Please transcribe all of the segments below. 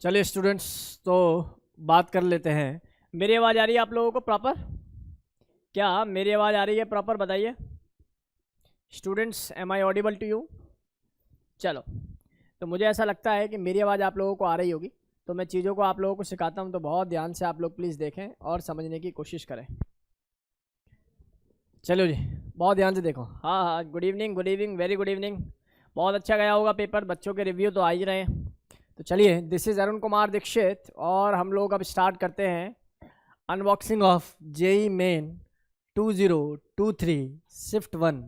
चलिए स्टूडेंट्स, तो बात कर लेते हैं। मेरी आवाज़ आ रही है आप लोगों को प्रॉपर? क्या मेरी आवाज़ आ रही है प्रॉपर? बताइए students, am I audible to you? चलो, तो मुझे ऐसा लगता है कि मेरी आवाज़ आप लोगों को आ रही होगी, तो मैं चीज़ों को आप लोगों को सिखाता हूँ, तो बहुत ध्यान से आप लोग प्लीज़ देखें और समझने की कोशिश करें। चलो जी, बहुत ध्यान से देखो। हाँ हाँ, good evening, good evening, very good evening. बहुत अच्छा गया होगा पेपर, बच्चों के रिव्यू तो आ ही रहे हैं। तो चलिए, दिस इज़ अरुण कुमार दीक्षित और हम लोग अब स्टार्ट करते हैं unboxing of JEE main 2023 shift 1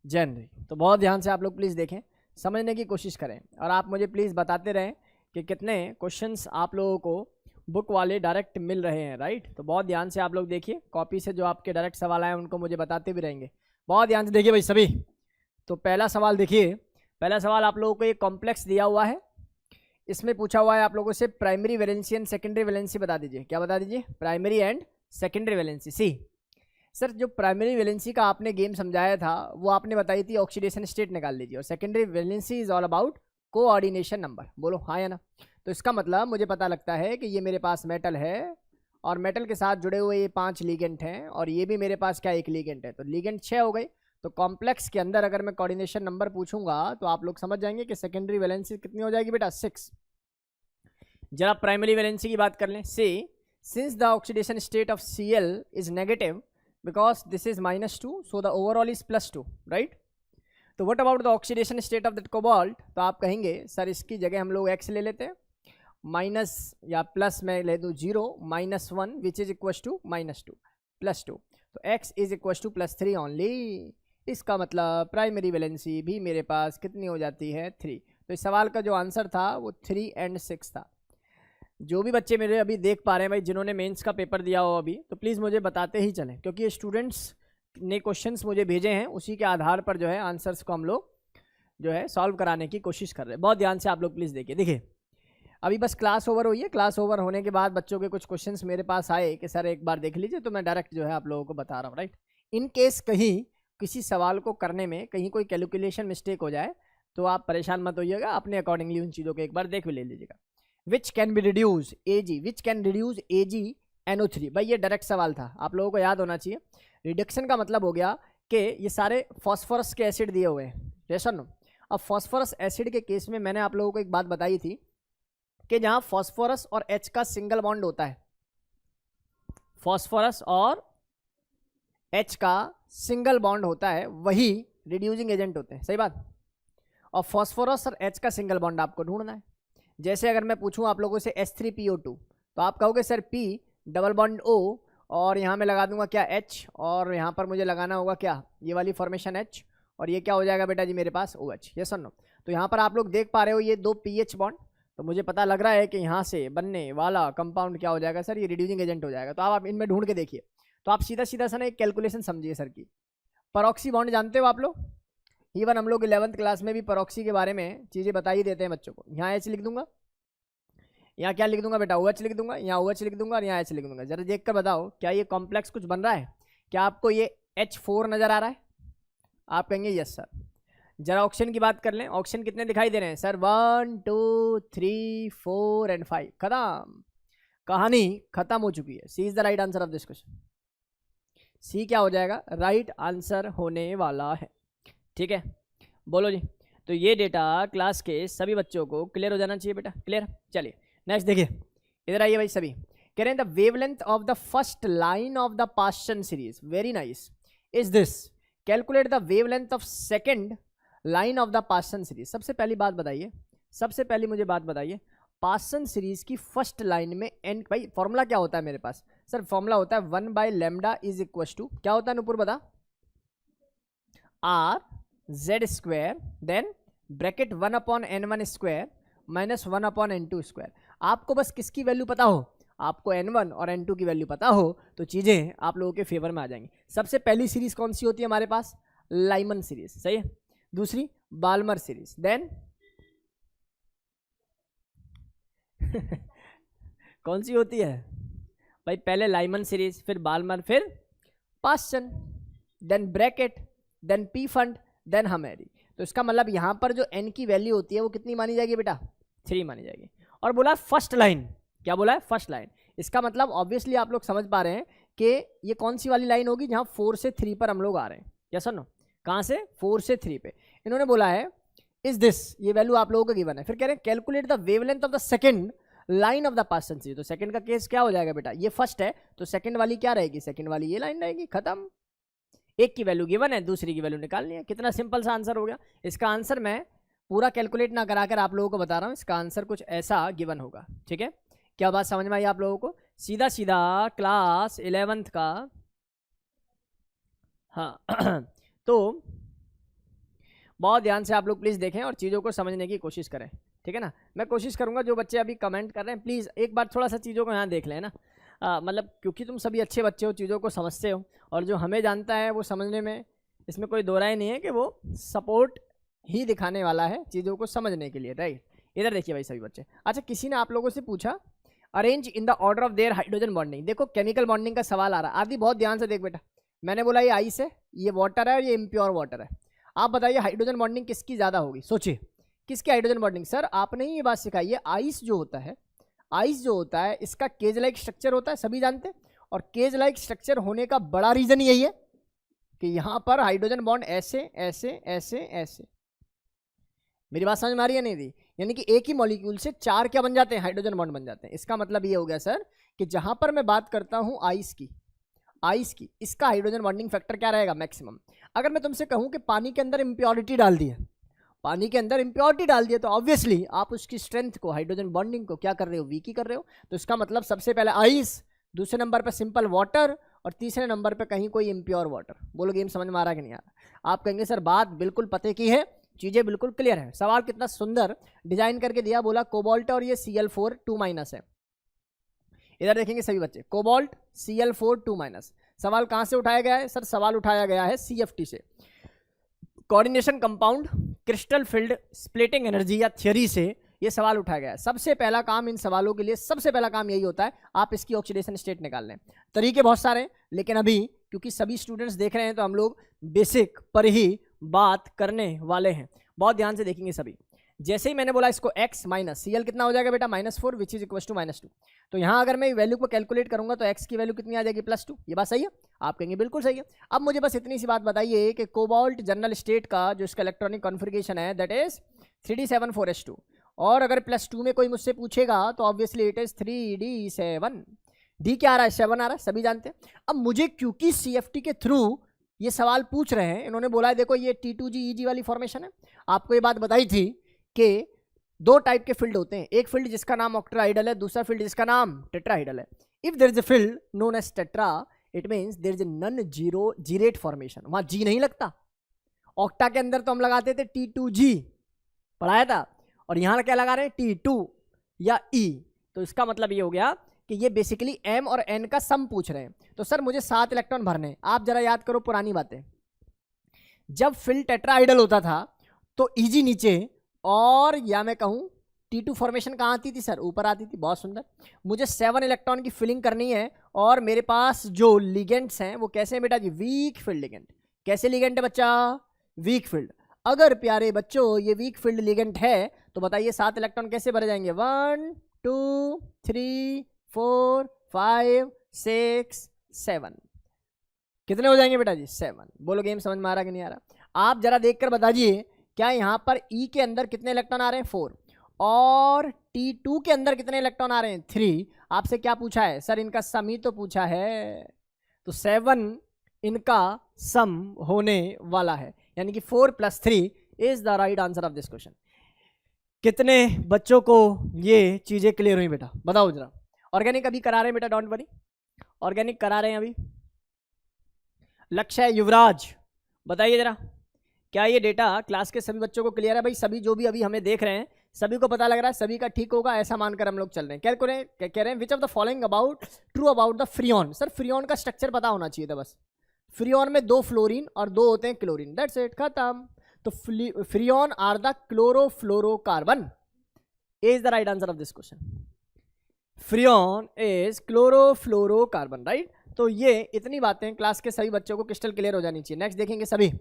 January. तो बहुत ध्यान से आप लोग प्लीज़ देखें, समझने की कोशिश करें और आप मुझे प्लीज़ बताते रहें कि कितने क्वेश्चंस आप लोगों को बुक वाले डायरेक्ट मिल रहे हैं, राइट। तो बहुत ध्यान से आप लोग देखिए, कॉपी से जो आपके डायरेक्ट सवाल आए उनको मुझे बताते भी रहेंगे। बहुत ध्यान से देखिए भाई सभी। तो पहला सवाल देखिए, पहला सवाल आप लोगों को एक कॉम्प्लेक्स दिया हुआ है। इसमें पूछा हुआ है आप लोगों से primary valency and secondary valency बता दीजिए। क्या बता दीजिए? Primary and secondary valency. See sir, जो प्राइमरी वैलेंसी का आपने गेम समझाया था वो आपने बताई थी ऑक्सीडेशन स्टेट निकाल लीजिए, और secondary valency is all about coordination number. बोलो हाँ या ना। तो इसका मतलब मुझे पता लगता है कि ये मेरे पास मेटल है और मेटल के साथ जुड़े हुए ये 5 लीगेंट हैं और ये भी मेरे पास क्या एक लीगेंट है, तो लीगेंट 6 हो गई। तो कॉम्प्लेक्स के अंदर अगर मैं कोऑर्डिनेशन नंबर पूछूंगा तो आप लोग समझ जाएंगे कि सेकेंडरी वैलेंसी कितनी हो जाएगी बेटा, 6। जरा प्राइमरी वैलेंसी की बात कर लें। C since the oxidation state of Cl is negative because this is -2, so the overall is +2, right? तो what about the oxidation state of that cobalt? तो आप कहेंगे सर इसकी जगह हम लोग x ले लेते हैं, माइनस या प्लस में ले दूँ 0 -1 विच इज इक्वल टू -2 +2, तो x is equal to +3 only. इसका मतलब प्राइमरी वैलेंसी भी मेरे पास कितनी हो जाती है, 3। तो इस सवाल का जो आंसर था वो 3 और 6 था। जो भी बच्चे मेरे अभी देख पा रहे हैं भाई, जिन्होंने मेंस का पेपर दिया हो अभी, तो प्लीज़ मुझे बताते ही चलें, क्योंकि ये स्टूडेंट्स ने क्वेश्चंस मुझे भेजे हैं, उसी के आधार पर जो है आंसर्स को हम लोग जो है सॉल्व कराने की कोशिश कर रहे हैं। बहुत ध्यान से आप लोग प्लीज़ देखिए। देखिए, अभी बस क्लास ओवर हुई है, क्लास ओवर होने के बाद बच्चों के कुछ क्वेश्चंस मेरे पास आए कि सर एक बार देख लीजिए, तो मैं डायरेक्ट जो है आप लोगों को बता रहा हूँ, राइट। इन केस कहीं किसी सवाल को करने में कहीं कोई कैलकुलेशन मिस्टेक हो जाए तो आप परेशान मत होइएगा, अपने अकॉर्डिंगली उन चीज़ों को एक बार देख भी ले लीजिएगा। Which can be reduce Ag, which can reduce AgNO3। भाई ये डायरेक्ट सवाल था, आप लोगों को याद होना चाहिए। रिडक्शन का मतलब हो गया कि ये सारे फॉस्फोरस के एसिड दिए हुए हैं, जैसा नो। अब फॉस्फोरस एसिड के केस में मैंने आप लोगों को एक बात बताई थी कि जहां फॉस्फोरस और H का सिंगल बॉन्ड होता है, फॉस्फोरस और H का सिंगल बॉन्ड होता है, वही रिड्यूसिंग एजेंट होते हैं, सही बात। और फॉस्फोरस और H का सिंगल बॉन्ड आपको ढूंढना है। जैसे अगर मैं पूछूं आप लोगों से H3PO2, तो आप कहोगे sir P double bond O और यहाँ मैं लगा दूंगा क्या H, और यहाँ पर मुझे लगाना होगा क्या, ये वाली फॉर्मेशन H, और ये क्या हो जाएगा बेटा जी मेरे पास OH। ये सुनो, तो यहाँ पर आप लोग देख पा रहे हो ये 2 pH बॉन्ड, तो मुझे पता लग रहा है कि यहाँ से बनने वाला कंपाउंड क्या हो जाएगा सर, ये रिड्यूसिंग एजेंट हो जाएगा। तो आप इनमें ढूंढ के देखिए, तो आप सीधा सीधा सा ना एक कैलकुलेशन समझिए सर की। परऑक्सी बॉन्ड जानते हो आप लोग, इवन हम लोग 11th क्लास में भी परऑक्सी के बारे में चीज़ें बता ही देते हैं बच्चों को। यहाँ H लिख दूंगा, यहाँ क्या लिख दूंगा बेटा, OH लिख दूंगा, यहाँ OH लिख दूंगा और यहाँ H लिख दूंगा। जरा देख कर बताओ क्या ये कॉम्प्लेक्स कुछ बन रहा है? क्या आपको ये H4 नजर आ रहा है? आप कहेंगे यस सर। जरा ऑक्सीजन की बात कर लें, ऑक्सीजन कितने दिखाई दे रहे हैं सर? 1 2 3 4 एंड 5। खत्म, कहानी खत्म हो चुकी है। C is the right answer of this question. C क्या हो जाएगा? राइट आंसर होने वाला है, ठीक है। बोलो जी, तो ये डेटा क्लास के सभी बच्चों को क्लियर हो जाना चाहिए बेटा, क्लियर। चलिए नेक्स्ट देखिए, इधर आइए भाई सभी। कह रहे हैं the wavelength of the first line of the Paschen series, very nice, is this. Calculate the wavelength of second line of the Paschen series. सबसे पहली बात बताइए, सबसे पहली मुझे बात बताइए, पास्चन सीरीज की फर्स्ट लाइन में एन, भाई फॉर्मूला क्या होता है मेरे पास सर? फॉर्मूला होता है 1/λ इज इक्वल टू, क्या होता है नुपुर बता? R(Z²) then bracket 1/n1 square minus 1/n2 square. आपको बस किसकी वैल्यू पता हो, आपको n1 और n2 की वैल्यू पता हो तो चीज़ें आप लोगों के फेवर में आ जाएंगी। सबसे पहली सीरीज कौन सी होती है हमारे पास? लाइमन सीरीज, सही है। दूसरी बाल्मर सीरीज, देन कौन सी होती है भाई? पहले लाइमन सीरीज, फिर बाल्मर, फिर Paschen, then bracket, then Pfund, then Humphrey. तो इसका मतलब यहाँ पर जो n की वैल्यू होती है वो कितनी मानी जाएगी बेटा? 3 मानी जाएगी। और बोला फर्स्ट लाइन, क्या बोला है? First line. इसका मतलब ऑब्वियसली आप लोग समझ पा रहे हैं कि ये कौन सी वाली लाइन होगी जहां 4 से 3 पर हम लोग आ रहे हैं, यस और नो? कहां से? 4 से 3 पे। इन्होंने बोला है इज दिस, ये वैल्यू आप लोगों को गिवन है। फिर कह रहे हैं calculate the wavelength of the second line of the pass sense. तो सेकंड का केस क्या हो जाएगा बेटा? ये फर्स्ट है तो सेकंड वाली क्या रहेगी? सेकंड वाली ये लाइन रहेगी, खत्म। एक की वैल्यू गिवन है, दूसरी की वैल्यू निकालनी है। कितना सिंपल सा आंसर हो गया। इसका आंसर मैं पूरा कैलकुलेट ना कराकर आप लोगों को बता रहा हूँ, इसका आंसर कुछ ऐसा गिवन होगा, ठीक है? क्या बात समझ में आई आप लोगों को? सीधा सीधा क्लास 11th का, हाँ तो बहुत ध्यान से आप लोग प्लीज़ देखें और चीज़ों को समझने की कोशिश करें, ठीक है ना? मैं कोशिश करूंगा, जो बच्चे अभी कमेंट कर रहे हैं प्लीज़ एक बार थोड़ा सा चीज़ों को यहाँ देख लें ना, मतलब क्योंकि तुम सभी अच्छे बच्चे हो, चीज़ों को समझते हो, और जो हमें जानता है वो समझने में, इसमें कोई दो राय नहीं है कि वो सपोर्ट ही दिखाने वाला है चीज़ों को समझने के लिए, राइट? इधर देखिए भाई सभी बच्चे। अच्छा, किसी ने आप लोगों से पूछा arrange in the order of their hydrogen bonding. देखो केमिकल बॉन्डिंग का सवाल आ रहा है। आदि बहुत ध्यान से देख बेटा, मैंने बोला ये आइस है, ये वाटर है और ये इम्प्योर वाटर है। आप बताइए हाइड्रोजन बॉन्डिंग किसकी ज़्यादा होगी? सोचिए किसकी हाइड्रोजन बॉन्डिंग? सर आपने ही ये बात सिखाई है, आइस जो होता है, आइस जो होता है इसका केज लाइक स्ट्रक्चर होता है, सभी जानते हैं। और केज लाइक स्ट्रक्चर होने का बड़ा रीजन यही है कि यहाँ पर हाइड्रोजन बॉन्ड ऐसे ऐसे ऐसे ऐसे, मेरी बात समझ में आ रही है नहीं दी? यानी कि एक ही मॉलिक्यूल से 4 क्या बन जाते हैं? हाइड्रोजन बॉन्ड बन जाते हैं। इसका मतलब ये हो गया सर कि जहां पर मैं बात करता हूं आइस की, इसका हाइड्रोजन बॉन्डिंग फैक्टर क्या रहेगा? मैक्सिमम। अगर मैं तुमसे कहूं कि पानी के अंदर इंप्योरिटी डाल दी है, पानी के अंदर इंप्योरिटी डाल दी है, तो ऑब्वियसली आप उसकी स्ट्रेंथ को, हाइड्रोजन बॉन्डिंग को क्या कर रहे हो? वीक ही कर रहे हो। तो इसका मतलब सबसे पहले आइस, दूसरे नंबर पर सिंपल वाटर, और तीसरे नंबर पर कहीं कोई इम्प्योर वाटर। बोलो गेम समझ में आ रहा है कि नहीं आ रहा? आप कहेंगे सर बात बिल्कुल पते की है, चीज़ें बिल्कुल क्लियर है। सवाल कितना सुंदर डिजाइन करके दिया, बोला कोबाल्ट और ये Cl4 2- है। इधर देखेंगे सभी बच्चे, कोबाल्ट Cl4 2-। सवाल कहां से उठाया गया है? सर सवाल उठाया गया है CFT से, coordination compound crystal field splitting energy या थ्योरी से ये सवाल उठाया गया है। सबसे पहला काम इन सवालों के लिए, सबसे पहला काम यही होता है, आप इसकी ऑक्सीडेशन स्टेट निकाल लें। तरीके बहुत सारे हैं, लेकिन अभी क्योंकि सभी स्टूडेंट्स देख रहे हैं तो हम लोग बेसिक पर ही बात करने वाले हैं। बहुत ध्यान से देखेंगे सभी। जैसे ही मैंने बोला इसको x माइनस Cl कितना हो जाएगा बेटा? -4 विच इज इक्वल टू -2। तो यहाँ अगर मैं वैल्यू को कैलकुलेट करूंगा तो x की वैल्यू कितनी आ जाएगी? +2। ये बात सही है? आप कहेंगे बिल्कुल सही है। अब मुझे बस इतनी सी बात बताइए कि कोबाल्ट जनरल स्टेट का जो इसका इलेक्ट्रॉनिक कॉन्फ़िगरेशन है दैट इज 3d7 4s2। और अगर +2 में कोई मुझसे पूछेगा तो obviously it is 3d7। D क्या आ रहा है? 7 आ रहा है, सभी जानते हैं। अब मुझे क्योंकि CFT के थ्रू ये सवाल पूछ रहे हैं, इन्होंने बोला है देखो ये T2G वाली फॉर्मेशन है। आपको ये बात बताई थी कि 2 टाइप के फील्ड होते हैं, एक फील्ड जिसका नाम ऑक्टाहाइडल है, दूसरा फील्ड जिसका नाम टेट्राहाइडल है। If there is a field known as tetra, it means there is a non zero जीरेट फॉर्मेशन। वहां जी नहीं लगता। ऑक्टा के अंदर तो हम लगाते थे T2G, पढ़ाया था, और यहां क्या लगा रहे हैं? T2 या E। तो इसका मतलब ये हो गया कि ये बेसिकली M और N का सम पूछ रहे हैं। तो सर मुझे 7 इलेक्ट्रॉन भरने। आप जरा याद करो पुरानी बातें, जब फील्ड टेट्राहाइडल होता था तो Eg नीचे, और या मैं कहूं T2 फॉर्मेशन कहाँ आती थी सर? ऊपर आती थी। बहुत सुंदर। मुझे 7 इलेक्ट्रॉन की फिलिंग करनी है, और मेरे पास जो लिगेंड्स हैं वो कैसे हैं बेटा जी? Weak field ligand. कैसे लिगेंड है बच्चा? Weak field. अगर प्यारे बच्चों ये वीक फील्ड लिगेंड है तो बताइए 7 इलेक्ट्रॉन कैसे भरे जाएंगे? 1 2 3 4 5 6 7। कितने हो जाएंगे बेटा जी? 7। बोलो गेम समझ में आ रहा कि नहीं आ रहा? आप जरा देखकर बता दीजिए क्या यहाँ पर E के अंदर कितने इलेक्ट्रॉन आ रहे हैं? 4। और T2 के अंदर कितने इलेक्ट्रॉन आ रहे हैं? 3। आपसे क्या पूछा है? सर इनका सम ही तो पूछा है, तो 7 इनका सम होने वाला है, यानी कि 4 + 3 is the right answer of this question. कितने बच्चों को ये चीजें क्लियर हुई बेटा? बताओ जरा। ऑर्गेनिक अभी करा रहे हैं बेटा, डोंट वरी, ऑर्गेनिक करा रहे हैं अभी। लक्ष्य है युवराज, बताइए जरा क्या ये डेटा क्लास के सभी बच्चों को क्लियर है? भाई सभी जो भी अभी हमें देख रहे हैं सभी को पता लग रहा है, सभी का ठीक होगा ऐसा मानकर हम लोग चल रहे हैं। क्या कह रहे हैं? Which of the following about true about the Freon. Sir Freon का स्ट्रक्चर पता होना चाहिए था बस। फ्रियोन में 2 फ्लोरीन और 2 होते हैं क्लोरीन, दैट्स इट, खत्म। तो Freon are the chlorofluorocarbon is the right answer of this question. Freon is chlorofluorocarbon, right. तो ये इतनी बातें क्लास के सभी बच्चों को क्रिस्टल क्लियर हो जानी चाहिए। नेक्स्ट देखेंगे सभी।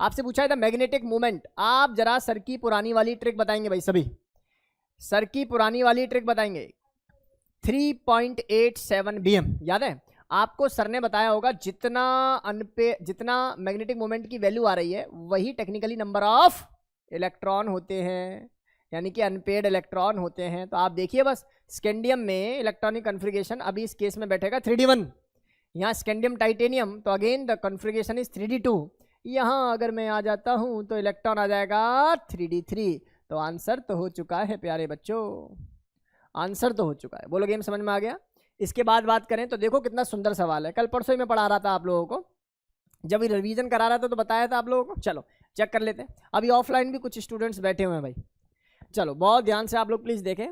आपसे पूछा है था मैग्नेटिक मूवमेंट। आप जरा सर की पुरानी वाली ट्रिक बताएंगे भाई सभी। सर की पुरानी वाली ट्रिक बताएंगे, 3.87 BM याद है आपको? सर ने बताया होगा जितना मैग्नेटिक मोमेंट की वैल्यू आ रही है वही टेक्निकली नंबर ऑफ इलेक्ट्रॉन होते हैं, यानी कि अनपेड इलेक्ट्रॉन होते हैं। तो आप देखिए बस स्कैंडियम में इलेक्ट्रॉनिक कन्फिगरेशन अभी इस केस में बैठेगा 3D1, यहाँ स्कैंडियम टाइटेनियम तो again the configuration is 3D2। यहाँ अगर मैं आ जाता हूँ तो इलेक्ट्रॉन आ जाएगा 3D3। तो आंसर तो हो चुका है प्यारे बच्चों, आंसर तो हो चुका है। बोलो गेम समझ में आ गया? इसके बाद बात करें तो देखो कितना सुंदर सवाल है, कल परसों ही मैं पढ़ा रहा था आप लोगों को, जब रिवीजन करा रहा था तो बताया था आप लोगों को। चलो चेक कर लेते हैं, अभी ऑफलाइन भी कुछ स्टूडेंट्स बैठे हुए हैं भाई। चलो बहुत ध्यान से आप लोग प्लीज देखें,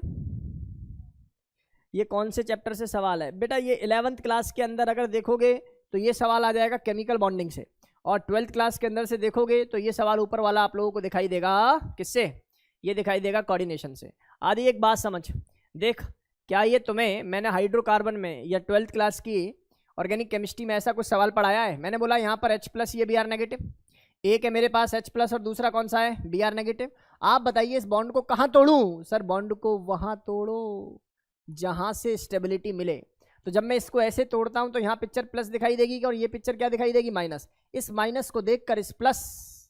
ये कौन से चैप्टर से सवाल है बेटा? ये 11th क्लास के अंदर अगर देखोगे तो ये सवाल आ जाएगा केमिकल बॉन्डिंग से, और 12th क्लास के अंदर से देखोगे तो ये सवाल ऊपर वाला आप लोगों को दिखाई देगा किससे? ये दिखाई देगा कोऑर्डिनेशन से। आदि एक बात समझ, देख क्या ये तुम्हें मैंने हाइड्रोकार्बन में या 12th क्लास की ऑर्गेनिक केमिस्ट्री में ऐसा कुछ सवाल पढ़ाया है? मैंने बोला यहाँ पर H+, ये Br नेगेटिव, एक है मेरे पास H+ और दूसरा कौन सा है? Br negative. आप बताइए इस बॉन्ड को कहाँ तोड़ूं? सर बॉन्ड को वहां तोड़ो जहां से स्टेबिलिटी मिले। तो जब मैं इसको ऐसे तोड़ता हूं तो यहाँ पिक्चर प्लस दिखाई देगी और ये पिक्चर क्या दिखाई देगी? माइनस। इस माइनस को देखकर इस प्लस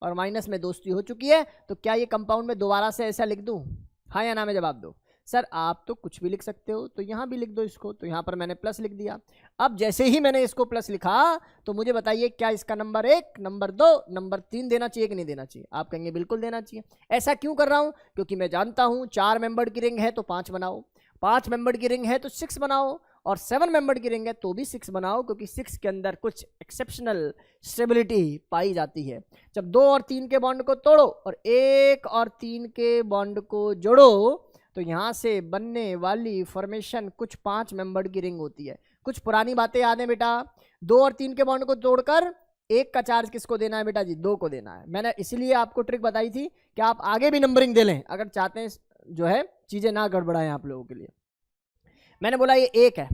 और माइनस में दोस्ती हो चुकी है। तो क्या ये कंपाउंड में दोबारा से ऐसा लिख दूं? हाँ या ना में जवाब दो। सर आप तो कुछ भी लिख सकते हो, तो यहाँ भी लिख दो इसको, तो यहाँ पर मैंने प्लस लिख दिया। अब जैसे ही मैंने इसको प्लस लिखा तो मुझे बताइए क्या इसका नंबर 1, नंबर 2, नंबर 3 देना चाहिए कि नहीं देना चाहिए? आप कहेंगे बिल्कुल देना चाहिए। ऐसा क्यों कर रहा हूँ? क्योंकि मैं जानता हूँ 4 मेंबर की रिंग है तो 5 बनाओ, 5 मेंबर की रिंग है तो 6 बनाओ, और 7 मेंबर की रिंग है तो भी 6 बनाओ, क्योंकि 6 के अंदर कुछ एक्सेप्शनल स्टेबिलिटी पाई जाती है। जब 2 और 3 के बॉन्ड को तोड़ो और 1 और 3 के बॉन्ड को जोड़ो तो यहाँ से बनने वाली फॉर्मेशन कुछ 5 मेंबर की रिंग होती है। कुछ पुरानी बातें याद है बेटा? 2 और 3 के बॉन्ड को तोड़कर 1 का चार्ज किसको देना है बेटा जी? 2 को देना है। मैंने इसलिए आपको ट्रिक बताई थी कि आप आगे भी नंबरिंग दे लें अगर चाहते हैं जो है चीजें ना गड़बड़ाएं आप लोगों के लिए। मैंने बोला ये 1 है,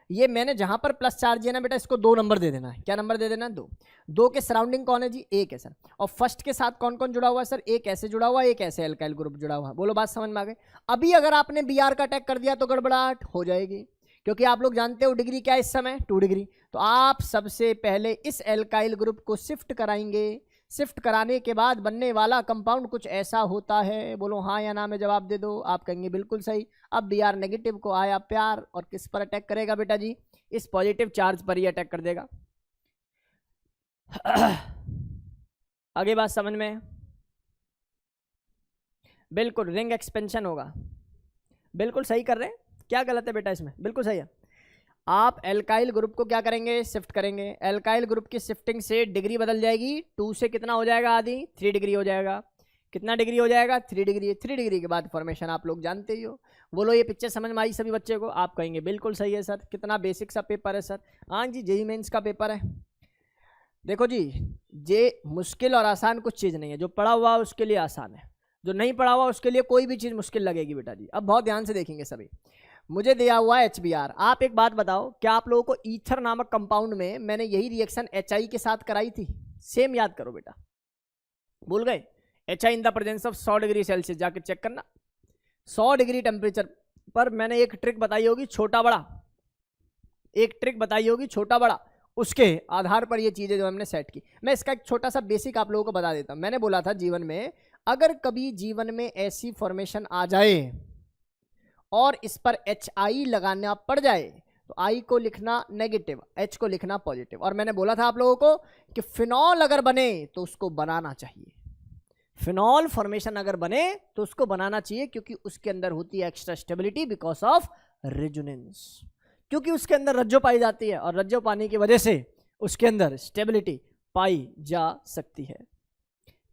ये मैंने जहां पर प्लस चार्ज है ना बेटा इसको 2 नंबर दे देना है। क्या नंबर दे देना है? 2। 2 के सराउंडिंग कौन है जी? 1 है सर। और फर्स्ट के साथ कौन कौन जुड़ा हुआ है सर? एक ऐसे जुड़ा हुआ है, एक ऐसे एल्काइल ग्रुप जुड़ा हुआ है। बोलो बात समझ में आ गई? अभी अगर आपने Br का अटैक कर दिया तो गड़बड़ाहट हो जाएगी, क्योंकि आप लोग जानते हो डिग्री क्या है इस समय? 2 डिग्री। तो आप सबसे पहले इस एल्काइल ग्रुप को शिफ्ट कराएंगे, शिफ्ट कराने के बाद बनने वाला कंपाउंड कुछ ऐसा होता है। बोलो हाँ या ना में जवाब दे दो। आप कहेंगे बिल्कुल सही। अब Br नेगेटिव को आया प्यार, और किस पर अटैक करेगा बेटा जी? इस पॉजिटिव चार्ज पर ही अटैक कर देगा। आगे बात समझ में? बिल्कुल रिंग एक्सपेंशन होगा, बिल्कुल सही कर रहे हैं। क्या गलत है बेटा इसमें? बिल्कुल सही है। आप एल्काइल ग्रुप को क्या करेंगे? शिफ्ट करेंगे। एल्काइल ग्रुप की शिफ्टिंग से डिग्री बदल जाएगी, 2 से कितना हो जाएगा? आदि 3 डिग्री हो जाएगा। कितना डिग्री हो जाएगा? 3 डिग्री। 3 डिग्री के बाद फॉर्मेशन आप लोग जानते ही हो। बोलो ये पिक्चर समझ में आई सभी बच्चे को? आप कहेंगे बिल्कुल सही है सर। कितना बेसिक सा पेपर है सर। हाँ जी, जेईई मेंस का पेपर है। देखो जी, ये मुश्किल और आसान कुछ चीज़ नहीं है। जो पढ़ा हुआ उसके लिए आसान है, जो नहीं पढ़ा हुआ उसके लिए कोई भी चीज़ मुश्किल लगेगी बेटा जी। अब बहुत ध्यान से देखेंगे सभी। मुझे दिया हुआ है HBr। आप एक बात बताओ, क्या आप लोगों को ईथर नामक कंपाउंड में मैंने यही रिएक्शन HI के साथ कराई थी? सेम याद करो बेटा। भूल गए? HI in the presence of 100 degree Celsius, जाके चेक करना। 100 डिग्री टेम्परेचर पर मैंने एक ट्रिक बताई होगी छोटा बड़ा, एक ट्रिक बताई होगी छोटा बड़ा, उसके आधार पर ये चीजें जो हमने सेट की। मैं इसका एक छोटा सा बेसिक आप लोगों को बता देता हूं। मैंने बोला था जीवन में अगर कभी जीवन में ऐसी फॉर्मेशन आ जाए और इस पर HI लगाना पड़ जाए तो I को लिखना नेगेटिव, H को लिखना पॉजिटिव। और मैंने बोला था आप लोगों को कि फिनॉल अगर बने तो उसको बनाना चाहिए। फिनॉल फॉर्मेशन अगर बने तो उसको बनाना चाहिए, क्योंकि उसके अंदर होती है extra stability because of resonance, क्योंकि उसके अंदर रज्जो पाई जाती है और रज्जो पाने की वजह से उसके अंदर स्टेबिलिटी पाई जा सकती है।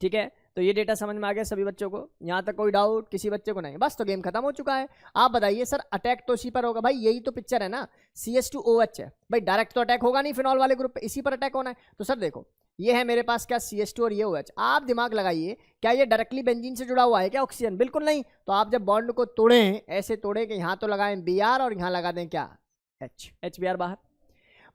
ठीक है, तो ये डेटा समझ में आ गया सभी बच्चों को? यहाँ तक कोई डाउट किसी बच्चे को नहीं? बस तो गेम खत्म हो चुका है। आप बताइए सर अटैक तो इसी पर होगा भाई, यही तो पिक्चर है ना, CH2OH है भाई। डायरेक्ट तो अटैक होगा नहीं फिनॉल वाले ग्रुप पे, इसी पर अटैक होना है। तो सर देखो ये है मेरे पास क्या CH2 और ये OH। आप दिमाग लगाइए, क्या ये डायरेक्टली बेंजीन से जुड़ा हुआ है क्या ऑक्सीजन? बिल्कुल नहीं। तो आप जब बॉन्ड को तोड़ें, ऐसे तोड़े कि यहाँ तो लगाएं Br और यहाँ लगा दें क्या H, HBr बाहर।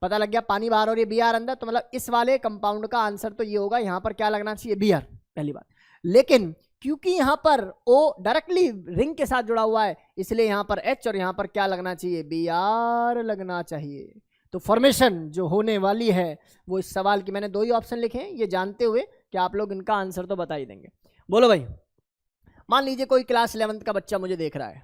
पता लग गया पानी बाहर और ये Br अंदर। तो मतलब इस वाले कंपाउंड का आंसर तो ये होगा, यहाँ पर क्या लगना चाहिए? Br, पहली बात। लेकिन क्योंकि यहाँ पर O डायरेक्टली रिंग के साथ जुड़ा हुआ है, इसलिए यहाँ पर H और यहाँ पर क्या लगना चाहिए, Br लगना चाहिए। तो फॉर्मेशन जो होने वाली है वो इस सवाल की, मैंने 2 ही ऑप्शन लिखे हैं, ये जानते हुए कि आप लोग इनका आंसर तो बता ही देंगे। बोलो भाई, मान लीजिए कोई क्लास 11th का बच्चा मुझे देख रहा है,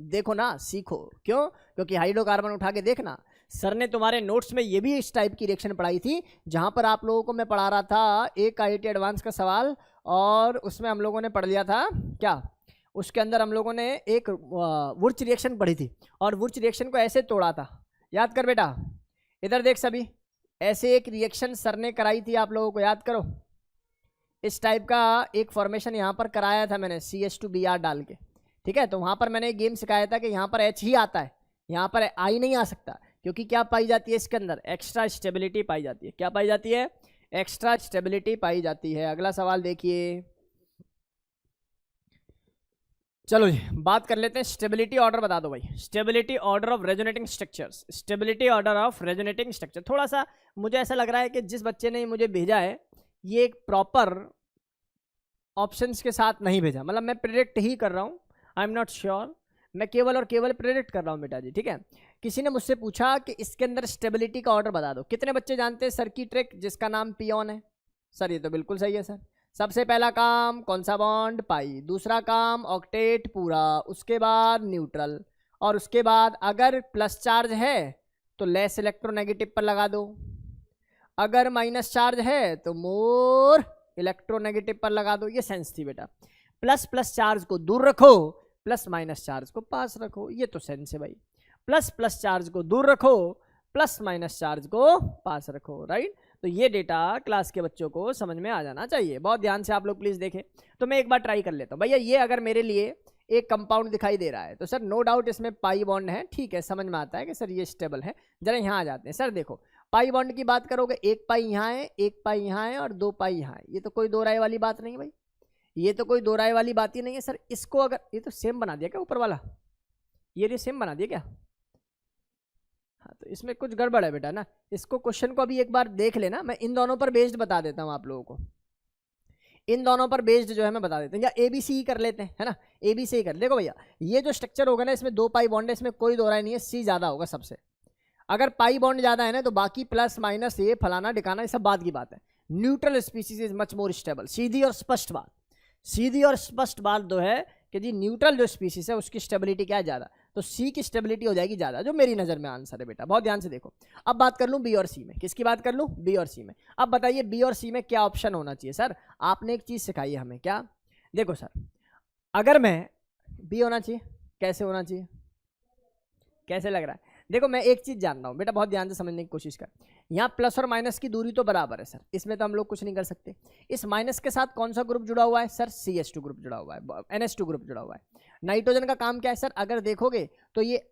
देखो ना, सीखो। क्यों? क्योंकि हाइड्रोकार्बन उठा के देखना, सर ने तुम्हारे नोट्स में ये भी इस टाइप की रिएक्शन पढ़ाई थी, जहां पर आप लोगों को मैं पढ़ा रहा था एक IIT एडवांस का सवाल, और उसमें हम लोगों ने पढ़ लिया था क्या, उसके अंदर हम लोगों ने एक वुर्च रिएक्शन पढ़ी थी, और वुर्च रिएक्शन को ऐसे तोड़ा था। याद कर बेटा, इधर देख सभी, ऐसे एक रिएक्शन सर ने कराई थी, आप लोगों को याद करो, इस टाइप का एक फॉर्मेशन यहाँ पर कराया था मैंने CH2Br डाल के, ठीक है। तो वहाँ पर मैंने एक गेम सिखाया था कि यहाँ पर H ही आता है, यहाँ पर I नहीं आ सकता, क्योंकि क्या पाई जाती है इसके अंदर, एक्स्ट्रा स्टेबिलिटी पाई जाती है। क्या पाई जाती है? एक्स्ट्रा स्टेबिलिटी पाई जाती है। अगला सवाल देखिए, चलो जी बात कर लेते हैं, स्टेबिलिटी ऑर्डर बता दो भाई, stability order of resonating structures, stability order of resonating structure. थोड़ा सा मुझे ऐसा लग रहा है कि जिस बच्चे ने मुझे भेजा है ये एक प्रॉपर ऑप्शंस के साथ नहीं भेजा, मतलब मैं प्रेडिक्ट ही कर रहा हूँ, आई एम नॉट श्योर, मैं केवल और केवल प्रेडिक्ट कर रहा हूँ बेटा जी, ठीक है। किसी ने मुझसे पूछा कि इसके अंदर स्टेबिलिटी का ऑर्डर बता दो। कितने बच्चे जानते हैं सर की ट्रिक जिसका नाम पियोन है? सर ये तो बिल्कुल सही है सर। सबसे पहला काम कौन सा बॉन्ड, पाई, दूसरा काम ऑक्टेट पूरा, उसके बाद न्यूट्रल, और उसके बाद अगर प्लस चार्ज है तो लेस इलेक्ट्रोनेगेटिव पर लगा दो, अगर माइनस चार्ज है तो मोर इलेक्ट्रोनेगेटिव पर लगा दो। ये सेंस थी बेटा, प्लस प्लस चार्ज को दूर रखो, प्लस माइनस चार्ज को पास रखो, ये तो सेंस है भाई। प्लस प्लस चार्ज को दूर रखो, प्लस माइनस चार्ज को पास रखो, राइट। तो ये डेटा क्लास के बच्चों को समझ में आ जाना चाहिए, बहुत ध्यान से आप लोग प्लीज देखें। तो मैं एक बार ट्राई कर लेता हूँ भैया, ये अगर मेरे लिए एक कंपाउंड दिखाई दे रहा है तो सर नो डाउट इसमें पाई बॉन्ड है, ठीक है, समझ में आता है कि सर ये स्टेबल है। जरा यहाँ आ जाते हैं सर, देखो पाई बॉन्ड की बात करोगे, एक पाई यहाँ है, एक पाई यहाँ है और 2 पाई यहाँ है, ये तो कोई दो राय वाली बात नहीं भाई, ये तो कोई दो राय वाली बात ही नहीं है सर। इसको अगर ये तो सेम बना दिया क्या ऊपर वाला, ये सेम बना दिया क्या? हाँ तो इसमें कुछ गड़बड़ है बेटा ना, इसको क्वेश्चन को अभी एक बार देख लेना, मैं इन दोनों पर बेस्ड बता देता हूँ आप लोगों को, इन दोनों पर बेस्ड जो है मैं बता देता हूँ, या ABC ही कर लेते हैं, है ना, ABC ही कर। देखो भैया ये जो स्ट्रक्चर होगा ना, इसमें 2 पाई बॉन्ड है, इसमें कोई दो राय नहीं है, C ज्यादा होगा सबसे। अगर पाई बॉन्ड ज्यादा है ना तो बाकी प्लस माइनस ये फलाना दिखाना ये सब बात की बात है। Neutral species is much more stable, सीधी और स्पष्ट बात, सीधी और स्पष्ट बात जो है कि जी न्यूट्रल जो स्पीसीज है उसकी स्टेबिलिटी क्या है, ज्यादा, तो C की स्टेबिलिटी हो जाएगी ज्यादा, जो मेरी नजर में आंसर है बेटा, बहुत ध्यान से देखो। अब बात कर लूं B और C में, किसकी बात कर लूं, B और C में। अब बताइए B और C में क्या ऑप्शन होना चाहिए सर? आपने एक चीज सिखाई है हमें, क्या? देखो सर, अगर मैं B होना चाहिए, कैसे होना चाहिए, कैसे लग रहा है? देखो मैं एक चीज जान रहा हूं बेटा, बहुत ध्यान से समझने की कोशिश कर। यहाँ प्लस और माइनस की दूरी तो बराबर है सर, इसमें तो हम लोग कुछ नहीं कर सकते। इस माइनस के साथ कौन सा ग्रुप जुड़ा हुआ है सर? CH2 ग्रुप जुड़ा हुआ है, NH2 ग्रुप जुड़ा हुआ है। नाइट्रोजन का काम क्या है सर? अगर देखोगे तो ये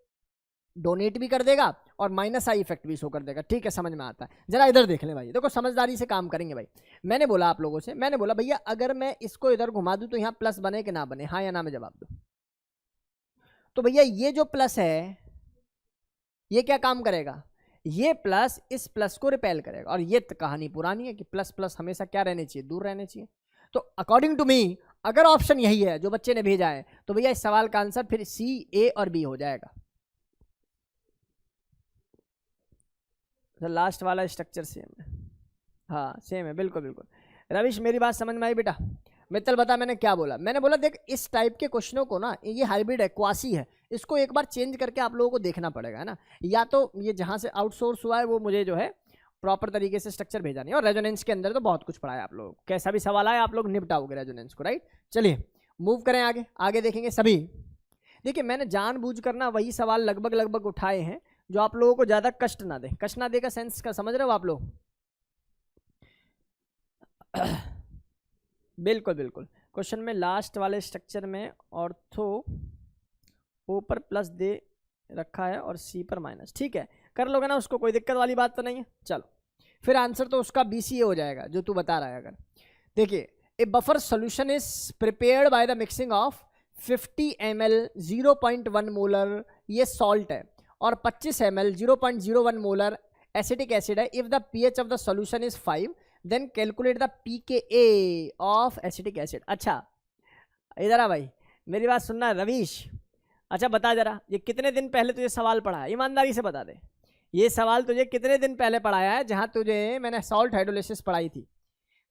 डोनेट भी कर देगा और माइनस आई इफेक्ट भी शो कर देगा, ठीक है, समझ में आता है। जरा इधर देख ले भाई, देखो समझदारी से काम करेंगे भाई। मैंने बोला आप लोगों से, मैंने बोला भैया अगर मैं इसको इधर घुमा दूं तो यहाँ प्लस बने कि ना बने, हाँ या ना में जवाब दो। तो भैया ये जो प्लस है ये क्या काम करेगा, ये प्लस इस प्लस को रिपेल करेगा, और ये कहानी पुरानी है कि प्लस प्लस हमेशा क्या रहने चाहिए, दूर रहने चाहिए। तो अकॉर्डिंग टू मी अगर ऑप्शन यही है जो बच्चे ने भेजा है तो भैया इस सवाल का आंसर फिर C, A और B हो जाएगा। तो लास्ट वाला स्ट्रक्चर सेम है, हाँ सेम है, बिल्कुल बिल्कुल। रविश मेरी बात समझ में आई बेटा? मित्तल बता मैंने क्या बोला? मैंने बोला देख इस टाइप के क्वेश्चनों को ना, ये हाइब्रिड है, क्वासी है, इसको एक बार चेंज करके आप लोगों को देखना पड़ेगा, है ना। या तो ये जहां से आउटसोर्स हुआ है वो मुझे जो है प्रॉपर तरीके से स्ट्रक्चर भेजा नहीं, और रेजोनेंस के अंदर तो बहुत कुछ पढ़ा है आप लोग, कैसा भी सवाल आए आप लोग निपटाओगे रेजोनेंस को, राइट। चलिए मूव करें आगे, आगे देखेंगे सभी। देखिए मैंने जानबूझ कर ना वही सवाल लगभग लगभग उठाए हैं जो आप लोगों को ज्यादा कष्ट ना दे, कष्ट ना दे का सेंस का समझ रहे हो आप लोग? बिल्कुल बिल्कुल। क्वेश्चन में लास्ट वाले स्ट्रक्चर में ऑर्थो O पर प्लस दे रखा है और C पर माइनस, ठीक है, कर लोगे ना उसको, कोई दिक्कत वाली बात तो नहीं है। चलो फिर आंसर तो उसका BCA हो जाएगा जो तू बता रहा है। अगर देखिए a buffer solution is prepared by the mixing of 50 ml 0.1 molar ये सॉल्ट है, और 25 ml 0.01 मोलर एसिटिक एसिड है। If the pH of the solution is 5 then calculate the pKa of acetic acid. अच्छा इधर आ भाई, मेरी बात सुनना रवीश। अच्छा बता जरा, ये कितने दिन पहले तुझे सवाल पढ़ा है, ईमानदारी से बता दे। ये सवाल तुझे कितने दिन पहले पढ़ाया है, जहां तुझे मैंने सॉल्ट हाइड्रोलिसिस पढ़ाई थी।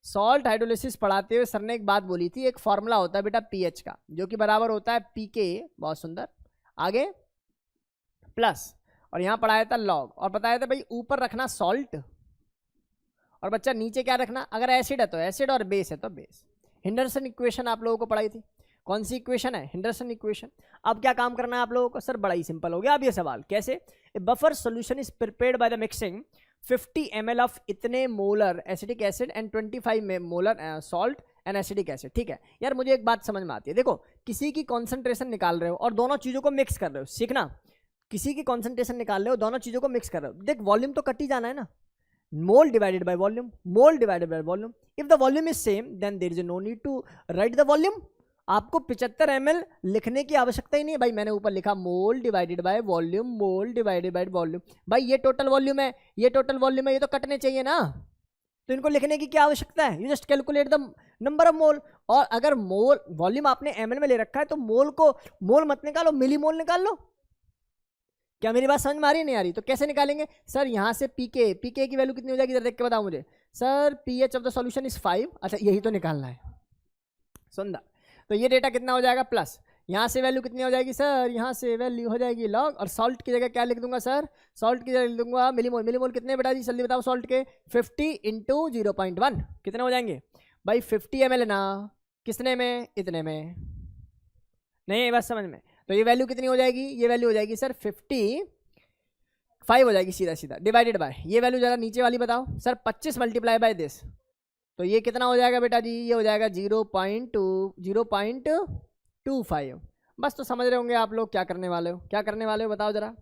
सॉल्ट हाइड्रोलिसिस पढ़ाते हुए सर ने एक बात बोली थी, एक फॉर्मूला होता है बेटा पीएच का, जो कि बराबर होता है पीके, बहुत सुंदर, आगे प्लस, और यहाँ पढ़ाया था लॉग, और बताया था भाई ऊपर रखना सॉल्ट और बच्चा नीचे क्या रखना, अगर एसिड है तो एसिड और बेस है तो बेस। हिंडरसन इक्वेशन आप लोगों को पढ़ाई थी। कौन सी इक्वेशन है, हिंडरसन इक्वेशन। अब क्या काम करना है आप लोगों को, सर बड़ा ही सिंपल हो गया अब ये सवाल। कैसे, a buffer solution is prepared by the mixing 50 ml of इतने molar acidic acid and 25 molar salt and acidic acid. ठीक है यार, मुझे एक बात समझ में आती है, देखो किसी की कॉन्सेंट्रेशन निकाल रहे हो और दोनों चीजों को मिक्स कर रहे हो, सीखना, किसी की कॉन्सेंट्रेशन निकाल रहे हो, दोनों चीजों को मिक्स कर रहे हो, देख वॉल्यूम तो कट ही जाना है ना, mole divided by volume, mole divided by volume. If the volume is same then there is no need to write the volume. आपको 75 ml लिखने की आवश्यकता ही नहीं है भाई, मैंने ऊपर लिखा मोल divided by volume, mole divided by volume. भाई ये टोटल वॉल्यूम है, ये टोटल वॉल्यूम है, ये तो कटने चाहिए ना, तो इनको लिखने की क्या आवश्यकता है, you just calculate the number of mole. और अगर मोल वॉल्यूम आपने ml में ले रखा है तो मोल को मोल मत निकालो, मिली मोल निकाल लो। क्या मेरी बात समझ में आ रही नहीं आ रही, तो कैसे निकालेंगे सर, यहाँ से पीके, पीके की वैल्यू कितनी हो जाएगी, इधर देख के बताओ मुझे sir, pH of the solution is 5। अच्छा यही तो निकालना है, सुंदर। तो ये डेटा कितना हो जाएगा प्लस, यहाँ से वैल्यू कितनी हो जाएगी सर, यहाँ से वैल्यू हो जाएगी लॉग, और सॉल्ट की जगह क्या लिख दूंगा सर, सॉल्ट की जगह लिख दूंगा मिलीमोल। मिलीमोल कितने बेटा जी जल्दी बताओ, सॉल्ट के 50 इंटू 0.1 कितने हो जाएंगे भाई, 50 ml ना, किसने में, इतने में, नहीं बस समझ में। तो ये वैल्यू कितनी हो जाएगी, ये वैल्यू हो जाएगी सर 55 हो जाएगी सीधा सीधा, डिवाइडेड बाय ये वैल्यू जरा नीचे वाली बताओ सर, 25 मल्टीप्लाई बाय दिस, तो ये कितना हो जाएगा बेटा जी, ये हो जाएगा 0.25। बस तो समझ रहे होंगे आप लोग क्या करने वाले हो, क्या करने वाले हो बताओ जरा।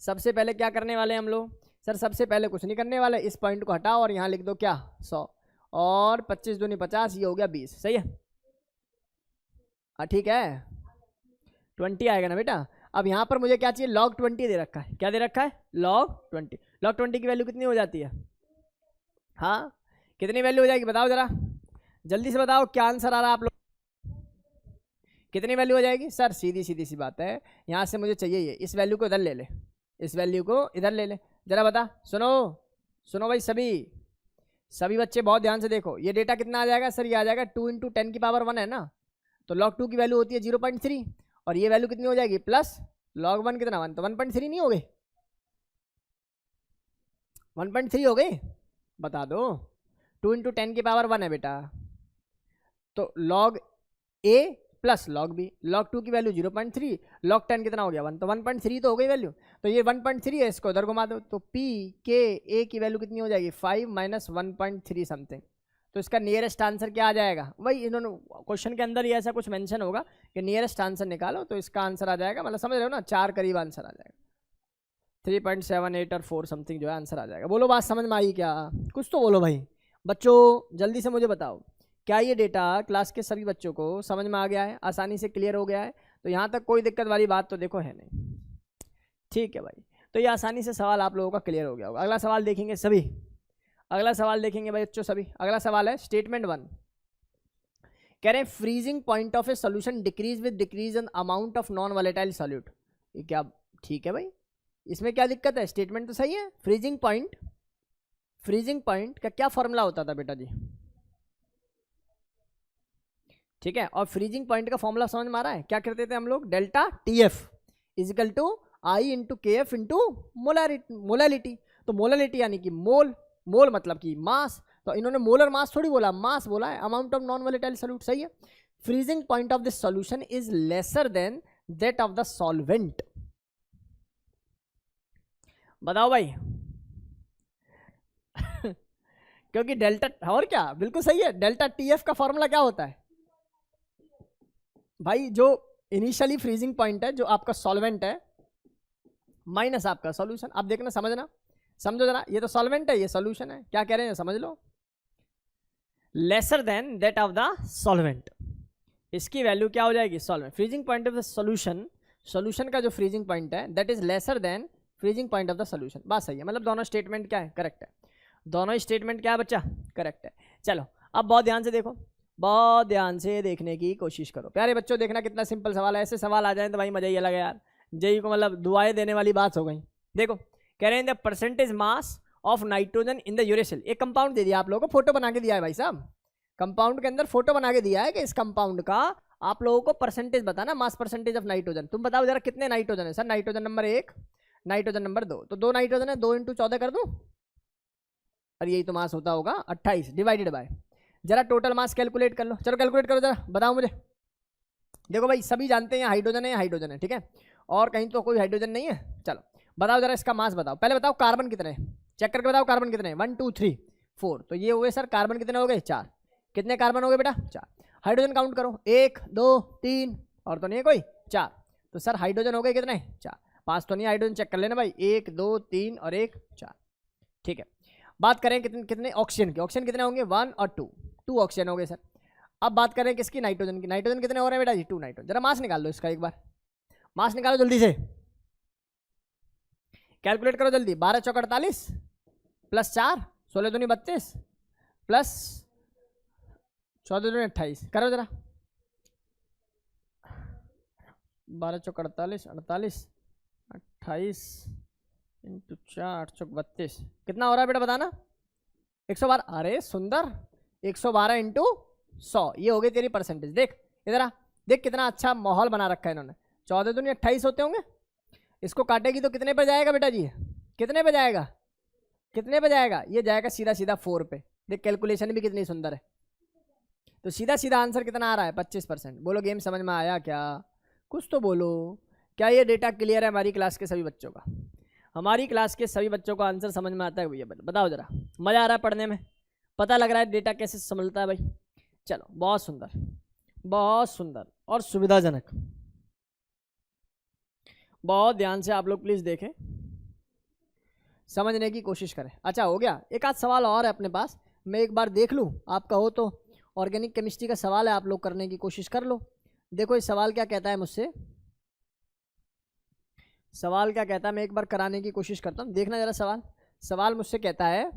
सबसे पहले क्या करने वाले हैं हम लोग, सर सबसे पहले कुछ नहीं करने वाले, इस पॉइंट को हटाओ और यहाँ लिख दो क्या 100, और 25 दूनी 50, ये हो गया 20, सही है। हाँ ठीक है, 20 आएगा ना बेटा। अब यहाँ पर मुझे क्या चाहिए, log 20 दे रखा है, क्या दे रखा है, log 20। log 20 की वैल्यू कितनी हो जाती है, हाँ कितनी वैल्यू हो जाएगी बताओ जरा, जल्दी से बताओ, क्या आंसर आ रहा है आप लोग, कितनी वैल्यू हो जाएगी सर, सीधी सीधी सी बात है, यहाँ से मुझे चाहिए ये, इस वैल्यू को इधर ले ले, इस वैल्यू को इधर ले ले, जरा बता, सुनो सुनो भाई, सभी बच्चे बहुत ध्यान से देखो, ये डेटा कितना आ जाएगा सर, ये आ जाएगा 2 × 10⁻1 है ना, तो log 2 की वैल्यू होती है 0.3, और ये वैल्यू कितनी हो जाएगी प्लस log 1 कितना 1, तो 1.3 नहीं हो गई, 1.3 हो गई, बता दो, 2 × 10⁻1 है बेटा, तो log a plus log b, log 2 की वैल्यू 0.3, log 10 कितना हो गया 1, तो 1.3 तो हो गई वैल्यू, तो ये 1.3 है, इसको इधर घुमा दो, तो p के a की वैल्यू कितनी हो जाएगी 5 - 1.3 समथिंग, तो इसका नियरेस्ट आंसर क्या आ जाएगा, वही इन्होंने क्वेश्चन के अंदर ही ऐसा कुछ मेंशन होगा कि नियरेस्ट आंसर निकालो, तो इसका आंसर आ जाएगा, मतलब समझ रहे हो ना, 4 करीब आंसर आ जाएगा, 3.78 और 4 समथिंग जो है आंसर आ जाएगा। बोलो बात समझ में आई क्या, कुछ तो बोलो भाई बच्चों, जल्दी से मुझे बताओ, क्या ये डेटा क्लास के सभी बच्चों को समझ में आ गया है, आसानी से क्लियर हो गया है, तो यहाँ तक कोई दिक्कत वाली बात तो देखो है नहीं, ठीक है भाई, तो ये आसानी से सवाल आप लोगों का क्लियर हो गया होगा। अगला सवाल देखेंगे सभी, अगला सवाल देखेंगे भाई बच्चों सभी, अगला सवाल है स्टेटमेंट 1, कह रहे हैं freezing point of a solution decrease with decrease in amount of non volatile solute, ये क्या ठीक है भाई, इसमें क्या दिक्कत है, स्टेटमेंट तो सही है। फ्रीजिंग पॉइंट का क्या फॉर्मूला होता था बेटा जी, ठीक है, और फ्रीजिंग पॉइंट का फॉर्मूला समझ में आ रहा है, क्या करते थे हम लोग, delta TF is equal to I × KF × molality, तो मोलालिटी यानी कि मोल, मोल मतलब कि मास, तो इन्होंने मोलर मास थोड़ी बोला, मास बोला है, amount of non volatile solute, सही है। Freezing point of this solution is lesser than that of the solvent, बताओ भाई क्योंकि डेल्टा, और क्या बिल्कुल सही है, डेल्टा TF का फॉर्मूला क्या होता है भाई, जो इनिशियली फ्रीजिंग पॉइंट है, जो आपका सॉल्वेंट है, माइनस आपका सॉल्यूशन। अब देखना, समझना, समझो जरा, ये तो सॉल्वेंट है, ये सॉल्यूशन है, क्या कह रहे हैं समझ लो, lesser than that of the solvent, इसकी वैल्यू क्या हो जाएगी solvent, freezing point of the solution, solution का जो फ्रीजिंग पॉइंट है that is lesser than freezing point of the solution, बात सही है, मतलब दोनों स्टेटमेंट क्या है, करेक्ट है, दोनों स्टेटमेंट क्या है बच्चा, करेक्ट है। चलो अब बहुत ध्यान से देखो, बहुत ध्यान से देखने की कोशिश करो प्यारे बच्चों। देखना कितना सिंपल सवाल है, ऐसे सवाल आ जाए तो भाई मजा ही अलग है यार। जेई को मतलब दुआएं देने वाली बात हो गई। देखो कह रहे हैं the percentage mass of nitrogen in the uracil. एक कंपाउंड दे दिया आप लोगों को, फोटो बना के दिया है भाई साहब, कंपाउंड के अंदर फोटो बना के दिया है कि इस कंपाउंड का आप लोगों को परसेंटेज बताना, मास परसेंटेज ऑफ नाइट्रोजन। तुम बताओ जरा कितने नाइट्रोजन है? Sir nitrogen number 1, nitrogen number 2, तो 2 नाइट्रोजन है, 2 × 14 कर दूं, और यही तो मास होता होगा 28 डिवाइडेड बाय, जरा टोटल मास कैलकुलेट कर लो। चलो कैलकुलेट करो जरा, बताओ मुझे। देखो भाई सभी जानते हैं हाइड्रोजन है, हाइड्रोजन है, ठीक है, और कहीं तो कोई हाइड्रोजन नहीं है। चलो बताओ जरा इसका मास बताओ। पहले बताओ कार्बन कितने हैं, चेक करके बताओ कार्बन कितने हैं। 1 2 3 4, तो ये हुए सर कार्बन कितने हो गए? 4। कितने कार्बन हो गए बेटा? 4। हाइड्रोजन काउंट करो, 1 2 3, और तो नहीं है कोई, 4। तो सर हाइड्रोजन हो गए कितने? 4। 5 तो नहीं, हाइड्रोजन चेक कर लेना भाई, 1 2 3 और 1 4, ठीक है। बात करें कितने कितने ऑक्सीजन के, ऑक्सीजन कितने होंगे? 1 और 2, 2 ऑक्सीजन हो गए सर। अब बात करें किसकी? नाइट्रोजन की। नाइट्रोजन कितने हो रहे हैं बेटा जी? 2 नाइट्रोजन। जरा मास निकाल लो इसका, एक बार मास निकालो जल्दी से, कैलकुलेट करो जल्दी। 12 चौक 48 प्लस 4 16 दूनी 32 प्लस 14 दूनी 28, करो जरा। 12 चौक 48 48 28 × 4 8 चौक 32, कितना हो रहा है बेटा बताना? 112। अरे सुंदर, 112 × 100, ये हो गई तेरी परसेंटेज। देख इधर आ, देख कितना अच्छा माहौल बना रखा है इन्होंने। 14 दूनी 28 होते होंगे, इसको काटेगी तो कितने पे जाएगा बेटा जी? कितने पे जाएगा? कितने पे जाएगा? ये जाएगा सीधा सीधा 4 पे। देख कैलकुलेशन भी कितनी सुंदर है। तो सीधा सीधा आंसर कितना आ रहा है? 25%। बोलो गेम समझ में आया क्या? कुछ तो बोलो। क्या ये डेटा क्लियर है हमारी क्लास के सभी बच्चों का? हमारी क्लास के सभी बच्चों को आंसर समझ में आता है भैया? बताओ जरा, मज़ा आ रहा है पढ़ने में? पता लग रहा है डेटा कैसे संभलता है भाई? चलो बहुत सुंदर, बहुत सुंदर और सुविधाजनक। बहुत ध्यान से आप लोग प्लीज़ देखें, समझने की कोशिश करें। अच्छा हो गया, एक आध सवाल और है अपने पास, मैं एक बार देख लूँ, आप कहो तो। ऑर्गेनिक केमिस्ट्री का सवाल है, आप लोग करने की कोशिश कर लो। देखो इस सवाल क्या कहता है मुझसे, सवाल क्या कहता है, मैं एक बार कराने की कोशिश करता हूँ, देखना जरा सवाल। सवाल मुझसे कहता है,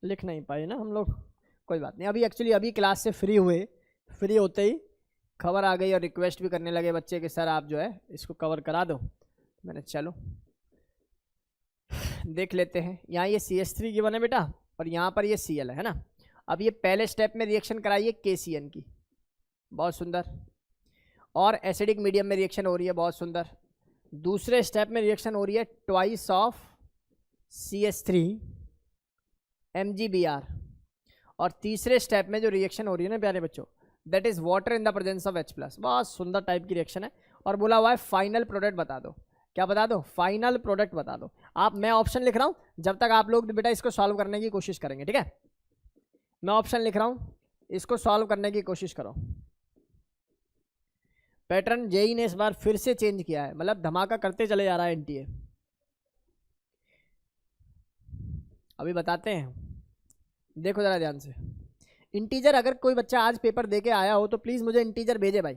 लिख नहीं पाए ना हम लोग, कोई बात नहीं। अभी एक्चुअली अभी क्लास से फ्री हुए, फ्री होते ही खबर आ गई और रिक्वेस्ट भी करने लगे बच्चे कि सर आप जो है इसको कवर करा दो। मैंने चलो देख लेते हैं। यहाँ ये CH3 गिवन है बेटा, और यहाँ पर ये Cl है ना। अब ये पहले स्टेप में रिएक्शन कराइए KCN की, बहुत सुंदर, और एसिडिक मीडियम में रिएक्शन हो रही है, बहुत सुंदर। दूसरे स्टेप में रिएक्शन हो रही है ट्वाइस ऑफ CH3 MgBr, और तीसरे स्टेप में जो रिएक्शन हो रही है ना प्यारे बच्चों, that is water in the presence of H+। बहुत सुंदर टाइप की रिएक्शन है, और बोला हुआ है फाइनल प्रोडक्ट बता दो। क्या बता दो? फाइनल प्रोडक्ट बता दो। आप, मैं ऑप्शन लिख रहा हूँ, जब तक आप लोग बेटा इसको सॉल्व करने की कोशिश करेंगे, ठीक है? मैं ऑप्शन लिख रहा हूँ, इसको सॉल्व करने की कोशिश करो। पैटर्न जेई ने इस बार फिर से चेंज किया है, मतलब धमाका करते चले जा रहा है NTA। अभी बताते हैं, देखो जरा ध्यान से। इंटीजर, अगर कोई बच्चा आज पेपर दे के आया हो तो प्लीज़ मुझे इंटीजर भेजे भाई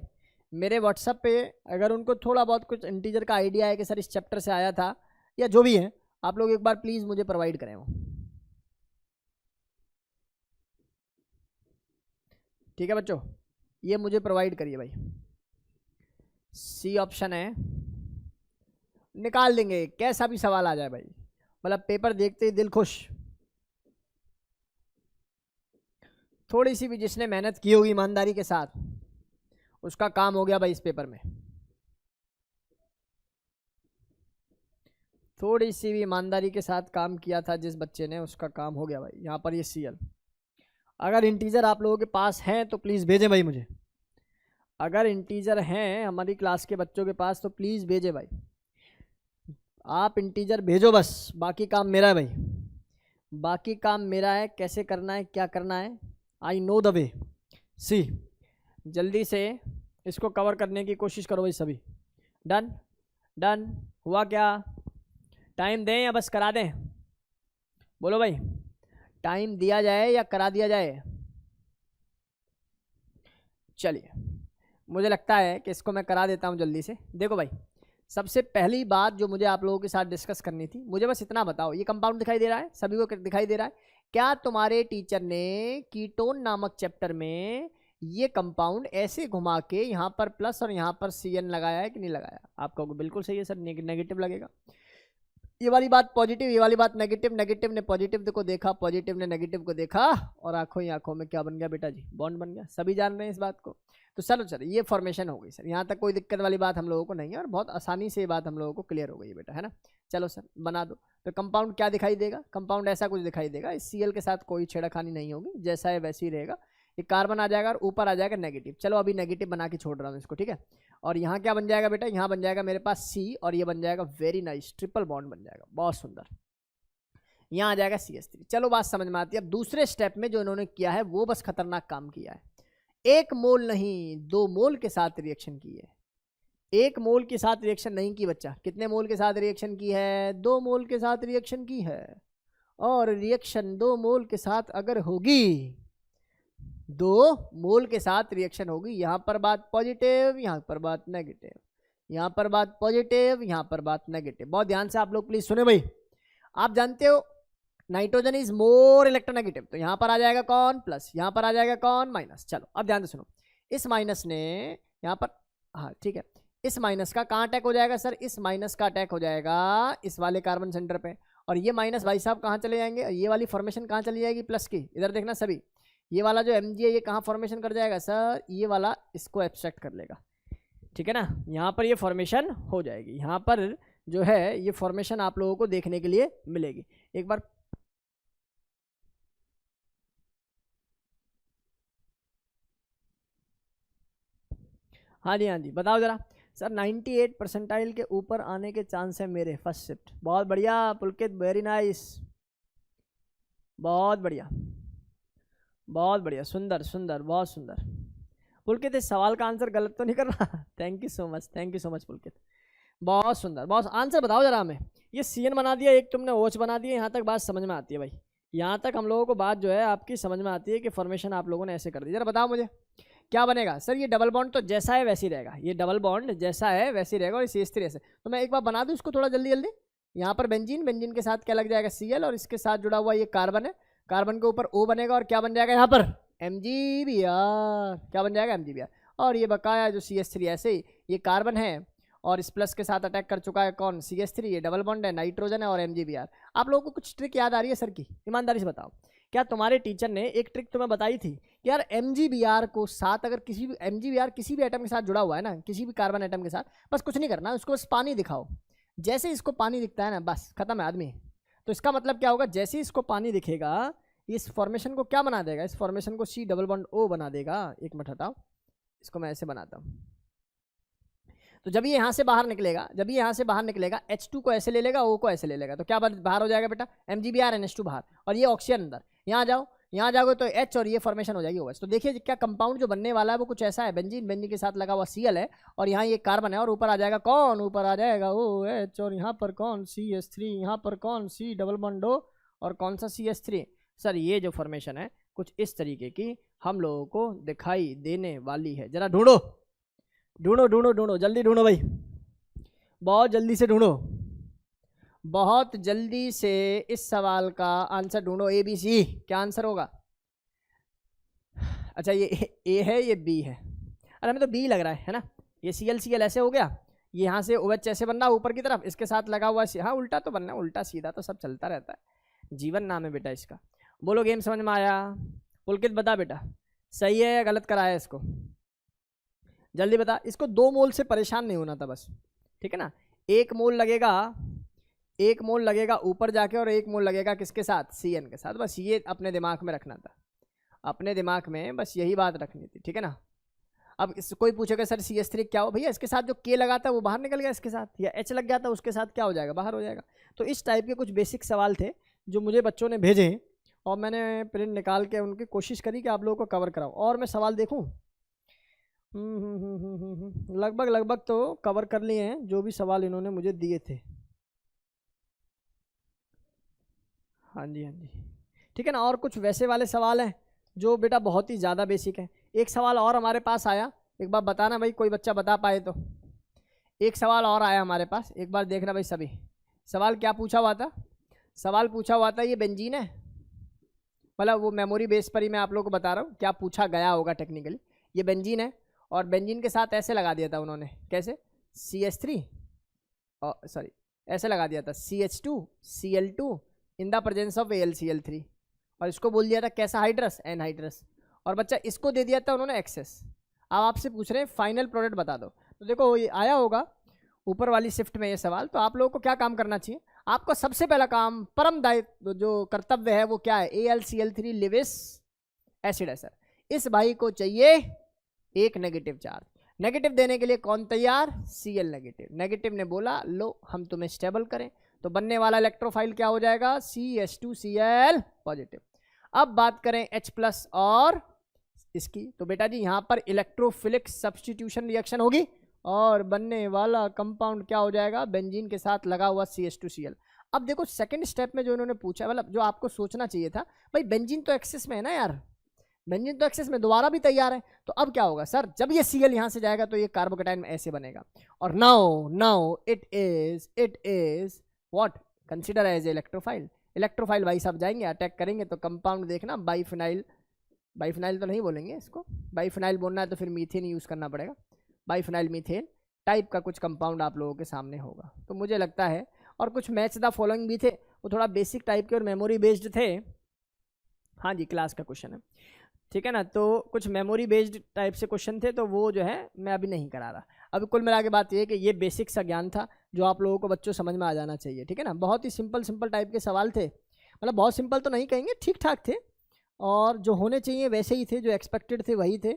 मेरे व्हाट्सएप पे। अगर उनको थोड़ा बहुत कुछ इंटीजर का आइडिया है कि सर इस चैप्टर से आया था या जो भी है, आप लोग एक बार प्लीज़ मुझे प्रोवाइड करें वो, ठीक है बच्चों? ये मुझे प्रोवाइड करिए भाई। C ऑप्शन है, निकाल देंगे कैसा भी सवाल आ जाए भाई, मतलब पेपर देखते ही दिल खुश। थोड़ी सी भी जिसने मेहनत की होगी ईमानदारी के साथ, उसका काम हो गया भाई इस पेपर में। थोड़ी सी भी ईमानदारी के साथ काम किया था जिस बच्चे ने, उसका काम हो गया भाई। यहाँ पर ये Cl, अगर इंटीजर आप लोगों के पास हैं तो प्लीज़ भेजें भाई मुझे। अगर इंटीजर हैं हमारी क्लास के बच्चों के पास तो प्लीज़ भेजें भाई, आप इंटीजर भेजो बस, बाकी काम मेरा है भाई, बाकी काम मेरा है। कैसे करना है, क्या करना है, आई नो द वे। सी जल्दी से इसको कवर करने की कोशिश करो भाई सभी। डन डन हुआ क्या? टाइम दें या बस करा दें? बोलो भाई, टाइम दिया जाए या करा दिया जाए? चलिए मुझे लगता है कि इसको मैं करा देता हूँ जल्दी से। देखो भाई, सबसे पहली बात जो मुझे आप लोगों के साथ डिस्कस करनी थी, मुझे बस इतना बताओ, ये कंपाउंड दिखाई दे रहा है सभी को? दिखाई दे रहा है? क्या तुम्हारे टीचर ने कीटोन नामक चैप्टर में ये कंपाउंड ऐसे घुमा के यहाँ पर प्लस और यहाँ पर CN लगाया है कि नहीं लगाया? आप कहोगे बिल्कुल सही है सर, नेगेटिव लगेगा। ये वाली बात पॉजिटिव, ये वाली बात नेगेटिव, नेगेटिव ने पॉजिटिव को देखा, पॉजिटिव ने नेगेटिव को देखा, और आंखों ही आंखों में क्या बन गया बेटा जी? बॉन्ड बन गया। सभी जान रहे हैं इस बात को। तो चलो ये फॉर्मेशन हो गई सर, यहाँ तक कोई दिक्कत वाली बात हम लोगों को नहीं है, और बहुत आसानी से ये बात हम लोगों को क्लियर हो गई बेटा, है ना। चलो सर बना दो। तो कंपाउंड क्या दिखाई देगा? कंपाउंड ऐसा कुछ दिखाई देगा, इस Cl के साथ कोई छेड़खानी नहीं होगी, जैसा है वैसे ही रहेगा। ये कार्बन आ जाएगा और ऊपर आ जाएगा नेगेटिव। चलो अभी नेगेटिव बना के छोड़ रहा हूँ इसको, ठीक है। और यहाँ क्या बन जाएगा बेटा? यहाँ बन जाएगा मेरे पास C, और ये बन जाएगा वेरी नाइस ट्रिपल बॉन्ड बन जाएगा, बहुत सुंदर। यहाँ आ जाएगा CH3। चलो बात समझ में आती है। अब दूसरे स्टेप में जो इन्होंने किया है वो बस खतरनाक काम किया है। 1 मोल नहीं 2 मोल के साथ रिएक्शन की है। 1 मोल के साथ रिएक्शन नहीं की बच्चा, कितने मोल के साथ रिएक्शन की है? 2 मोल के साथ रिएक्शन की है। और रिएक्शन 2 मोल के साथ अगर होगी, 2 मोल के साथ रिएक्शन होगी, यहाँ पर बात पॉजिटिव, यहाँ पर बात नेगेटिव, यहाँ पर बात पॉजिटिव, यहाँ पर बात नेगेटिव। बहुत ध्यान से आप लोग प्लीज सुने भाई। आप जानते हो नाइट्रोजन इज मोर इलेक्ट्रोनेगेटिव, तो यहाँ पर आ जाएगा कौन? प्लस, यहाँ पर आ जाएगा कौन? माइनस। चलो अब ध्यान से सुनो, इस माइनस ने यहाँ पर, हाँ ठीक है, इस माइनस का कहाँ अटैक हो जाएगा सर? इस माइनस का अटैक हो जाएगा इस वाले कार्बन सेंटर पे, और ये माइनस भाई साहब कहाँ चले जाएंगे? ये वाली फॉर्मेशन कहाँ चली जाएगी? प्लस की। इधर देखना सभी, ये वाला जो Mg है ये कहाँ फॉर्मेशन कर जाएगा सर? ये वाला इसको एब्स्ट्रैक्ट कर लेगा, ठीक है ना। यहाँ पर ये फॉर्मेशन हो जाएगी, यहाँ पर जो है ये फॉर्मेशन आप लोगों को देखने के लिए मिलेगी। एक बार हाँ जी, हाँ जी बताओ जरा सर। 98 परसेंटाइल के ऊपर आने के चांस है मेरे फर्स्ट शिफ्ट। बहुत बढ़िया पुलकित, वेरी नाइस, बहुत बढ़िया, बहुत बढ़िया, सुंदर सुंदर, बहुत सुंदर। पुलकित इस सवाल का आंसर गलत तो नहीं कर रहा? Thank you so much, thank you so much Pulkit, बहुत सुंदर। बहुत आंसर बताओ जरा हमें। ये CN बना दिया, एक तुमने OH बना दिया, यहाँ तक बात समझ में आती है भाई? यहाँ तक हम लोगों को बात जो है आपकी समझ में आती है कि फॉर्मेशन आप लोगों ने ऐसे कर दी। जरा बताओ मुझे क्या बनेगा सर? ये डबल बॉन्ड तो जैसा है वैसे ही रहेगा, ये डबल बॉन्ड जैसा है वैसे ही रहेगा, और CH3 ऐसे। तो मैं एक बार बना दूँ इसको थोड़ा जल्दी जल्दी। यहाँ पर बेंजीन, बेंजीन के साथ क्या लग जाएगा? Cl, और इसके साथ जुड़ा हुआ ये कार्बन है, कार्बन के ऊपर O बनेगा, और क्या बन जाएगा यहाँ पर? MgBr। क्या बन जाएगा? MgBr। और ये बकाया जो CH3 ऐसे ही, ये कार्बन है और इस प्लस के साथ अटैक कर चुका है कौन? CH3। ये डबल बॉन्ड है, नाइट्रोजन है, और MgBr। आप लोगों को कुछ ट्रिक याद आ रही है सर की? ईमानदारी से बताओ, क्या तुम्हारे टीचर ने एक ट्रिक तुम्हें बताई थी कि यार MgBr को साथ, अगर किसी भी MgBr किसी भी एटम के साथ जुड़ा हुआ है ना, किसी भी कार्बन एटम के साथ, बस कुछ नहीं करना, उसको बस पानी दिखाओ। जैसे इसको पानी दिखता है ना, बस खत्म है आदमी। तो इसका मतलब क्या होगा? जैसे इसको पानी दिखेगा, इस फॉर्मेशन को क्या बना देगा? इस फॉर्मेशन को C डबल बॉन्ड O बना देगा। एक मिनट हटाओ, इसको मैं ऐसे बनाता हूँ। तो जब ये यहाँ से बाहर निकलेगा, जब ये यहाँ से बाहर निकलेगा, H2 को ऐसे ले लेगा, O को ऐसे ले लेगा, तो क्या बाहर हो जाएगा बेटा? MgBr NH2 बाहर, और ये ऑक्सीजन अंदर। यहाँ जाओ, यहाँ जाओगे तो H, और ये फॉर्मेशन हो जाएगी OH। तो देखिए क्या कंपाउंड जो बनने वाला है वो कुछ ऐसा है। बेंजीन, बेंजीन के साथ लगा हुआ Cl है, और यहाँ ये कार्बन है, और ऊपर आ जाएगा कौन? ऊपर आ जाएगा OH, और यहाँ पर कौन? CH3, यहाँ पर कौन? C डबल बॉन्ड O, और कौन सा? CH3। सर ये जो फॉर्मेशन है कुछ इस तरीके की हम लोगों को दिखाई देने वाली है। जरा ढूंढो ढूंढो ढूंढो ढूंढो, जल्दी ढूंढो भाई, बहुत जल्दी से ढूंढो, बहुत जल्दी से इस सवाल का आंसर ढूंढो। ABC क्या आंसर होगा? अच्छा ये A है, ये B है। अरे हमें तो B लग रहा है ना। ये Cl ऐसे हो गया, ये यहाँ से OH ऐसे बन रहा ऊपर की तरफ, इसके साथ लगा हुआ हाँ उल्टा तो बनना है, उल्टा सीधा तो सब चलता रहता है, जीवन नाम है बेटा इसका। बोलो गेम समझ में आया? पुलकित बता बेटा, सही है या गलत कराया इसको? जल्दी बता। इसको 2 मोल से परेशान नहीं होना था बस, ठीक है ना। 1 मोल लगेगा, 1 मोल लगेगा ऊपर जाके, और 1 मोल लगेगा किसके साथ? CN के साथ। बस ये अपने दिमाग में रखना था, अपने दिमाग में बस यही बात रखनी थी, ठीक है ना। अब कोई पूछेगा सर CH3 क्या हो? भैया इसके साथ जो K लगा था वो बाहर निकल गया इसके साथ, या H लग गया था उसके साथ, क्या हो जाएगा? बाहर हो जाएगा। तो इस टाइप के कुछ बेसिक सवाल थे जो मुझे बच्चों ने भेजे, और मैंने प्रिंट निकाल के उनकी कोशिश करी कि आप लोगों को कवर कराऊँ। और मैं सवाल देखूँ, लगभग लगभग तो कवर कर लिए हैं जो भी सवाल इन्होंने मुझे दिए थे। हाँ जी, हाँ जी, ठीक है ना। और कुछ वैसे वाले सवाल हैं जो बेटा बहुत ही ज़्यादा बेसिक है। एक सवाल और हमारे पास आया, एक बार बताना भाई, कोई बच्चा बता पाए तो। एक सवाल और आया हमारे पास, एक बार देखना भाई सभी। सवाल क्या पूछा हुआ था? सवाल पूछा हुआ था, ये बेंजीन है, मतलब वो मेमोरी बेस पर ही मैं आप लोगों को बता रहा हूँ क्या पूछा गया होगा टेक्निकली। ये बेंजीन है और बेंजीन के साथ ऐसे लगा दिया था उन्होंने, कैसे, CH3 और सॉरी ऐसे लगा दिया था CH2 Cl2 in the presence of AlCl3, और इसको बोल दिया था कैसा हाइड्रस, एनहाइड्रस, और बच्चा इसको दे दिया था उन्होंने एक्सेस। अब आपसे पूछ रहे हैं फाइनल प्रोडक्ट बता दो। तो देखो ये आया होगा ऊपर वाली शिफ्ट में ये सवाल, तो आप लोगों को क्या काम करना चाहिए, आपको सबसे पहला काम, परम दायित्व जो कर्तव्य है वो क्या है, AlCl3 लिविस एसिड है सर। इस भाई को चाहिए एक नेगेटिव चार्ज, नेगेटिव देने के लिए कौन तैयार, Cl नेगेटिव। नेगेटिव ने बोला लो हम तुम्हें स्टेबल करें, तो बनने वाला इलेक्ट्रोफाइल क्या हो जाएगा, CH2Cl पॉजिटिव। अब बात करें H+ और इसकी, तो बेटा जी यहाँ पर इलेक्ट्रोफिलिक सब्स्टिट्यूशन रिएक्शन होगी और बनने वाला कंपाउंड क्या हो जाएगा, बेंजीन के साथ लगा हुआ CH2Cl। अब देखो सेकंड स्टेप में जो इन्होंने पूछा, मतलब जो आपको सोचना चाहिए था, भाई बेंजीन तो एक्सेस में है ना यार, बेंजीन तो एक्सेस में दोबारा भी तैयार है, तो अब क्या होगा सर, जब ये Cl यहाँ से जाएगा तो ये कार्बोकेटाइन में ऐसे बनेगा, और now it is what, consider as electrophile. Electrophile भाई साहब जाएंगे अटैक करेंगे, तो कंपाउंड देखना बाइफिनाइल तो नहीं बोलेंगे इसको, बाइफिनाइल बोलना है तो फिर मीथेन यूज़ करना पड़ेगा, बाइफिनाइल मीथेन टाइप का कुछ कंपाउंड आप लोगों के सामने होगा। तो मुझे लगता है, और कुछ मैच द फॉलोइंग भी थे, वो थोड़ा बेसिक टाइप के और मेमोरी बेस्ड थे। हाँ जी, क्लास का क्वेश्चन है, ठीक है ना, तो कुछ मेमोरी बेस्ड टाइप से क्वेश्चन थे, तो वो जो है मैं अभी नहीं करा रहा। अभी कुल मिला के बात ये है कि ये बेसिक सा ज्ञान था जो आप लोगों को बच्चों समझ में आ जाना चाहिए, ठीक है ना। बहुत ही सिंपल टाइप के सवाल थे, मतलब बहुत सिंपल तो नहीं कहेंगे, ठीक ठाक थे, और जो होने चाहिए वैसे ही थे, जो एक्सपेक्टेड थे वही थे,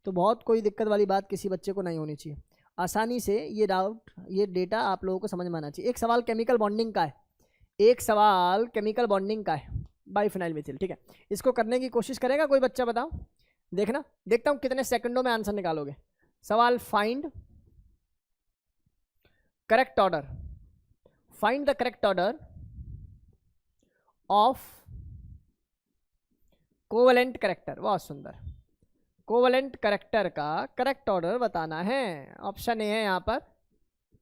तो बहुत कोई दिक्कत वाली बात किसी बच्चे को नहीं होनी चाहिए। आसानी से ये डाउट, ये डेटा आप लोगों को समझ में आना चाहिए। एक सवाल केमिकल बॉन्डिंग का है, एक सवाल केमिकल बॉन्डिंग का है, बाइफिनाइल मिथिल, ठीक है। इसको करने की कोशिश करेगा कोई बच्चा, बताओ, देखना, देखता हूँ कितने सेकंडों में आंसर निकालोगे। सवाल, find correct order, find the correct order of covalent character. बहुत सुंदर, कोवेलेंट करेक्टर का करेक्ट ऑर्डर बताना है। ऑप्शन ए है यहाँ पर,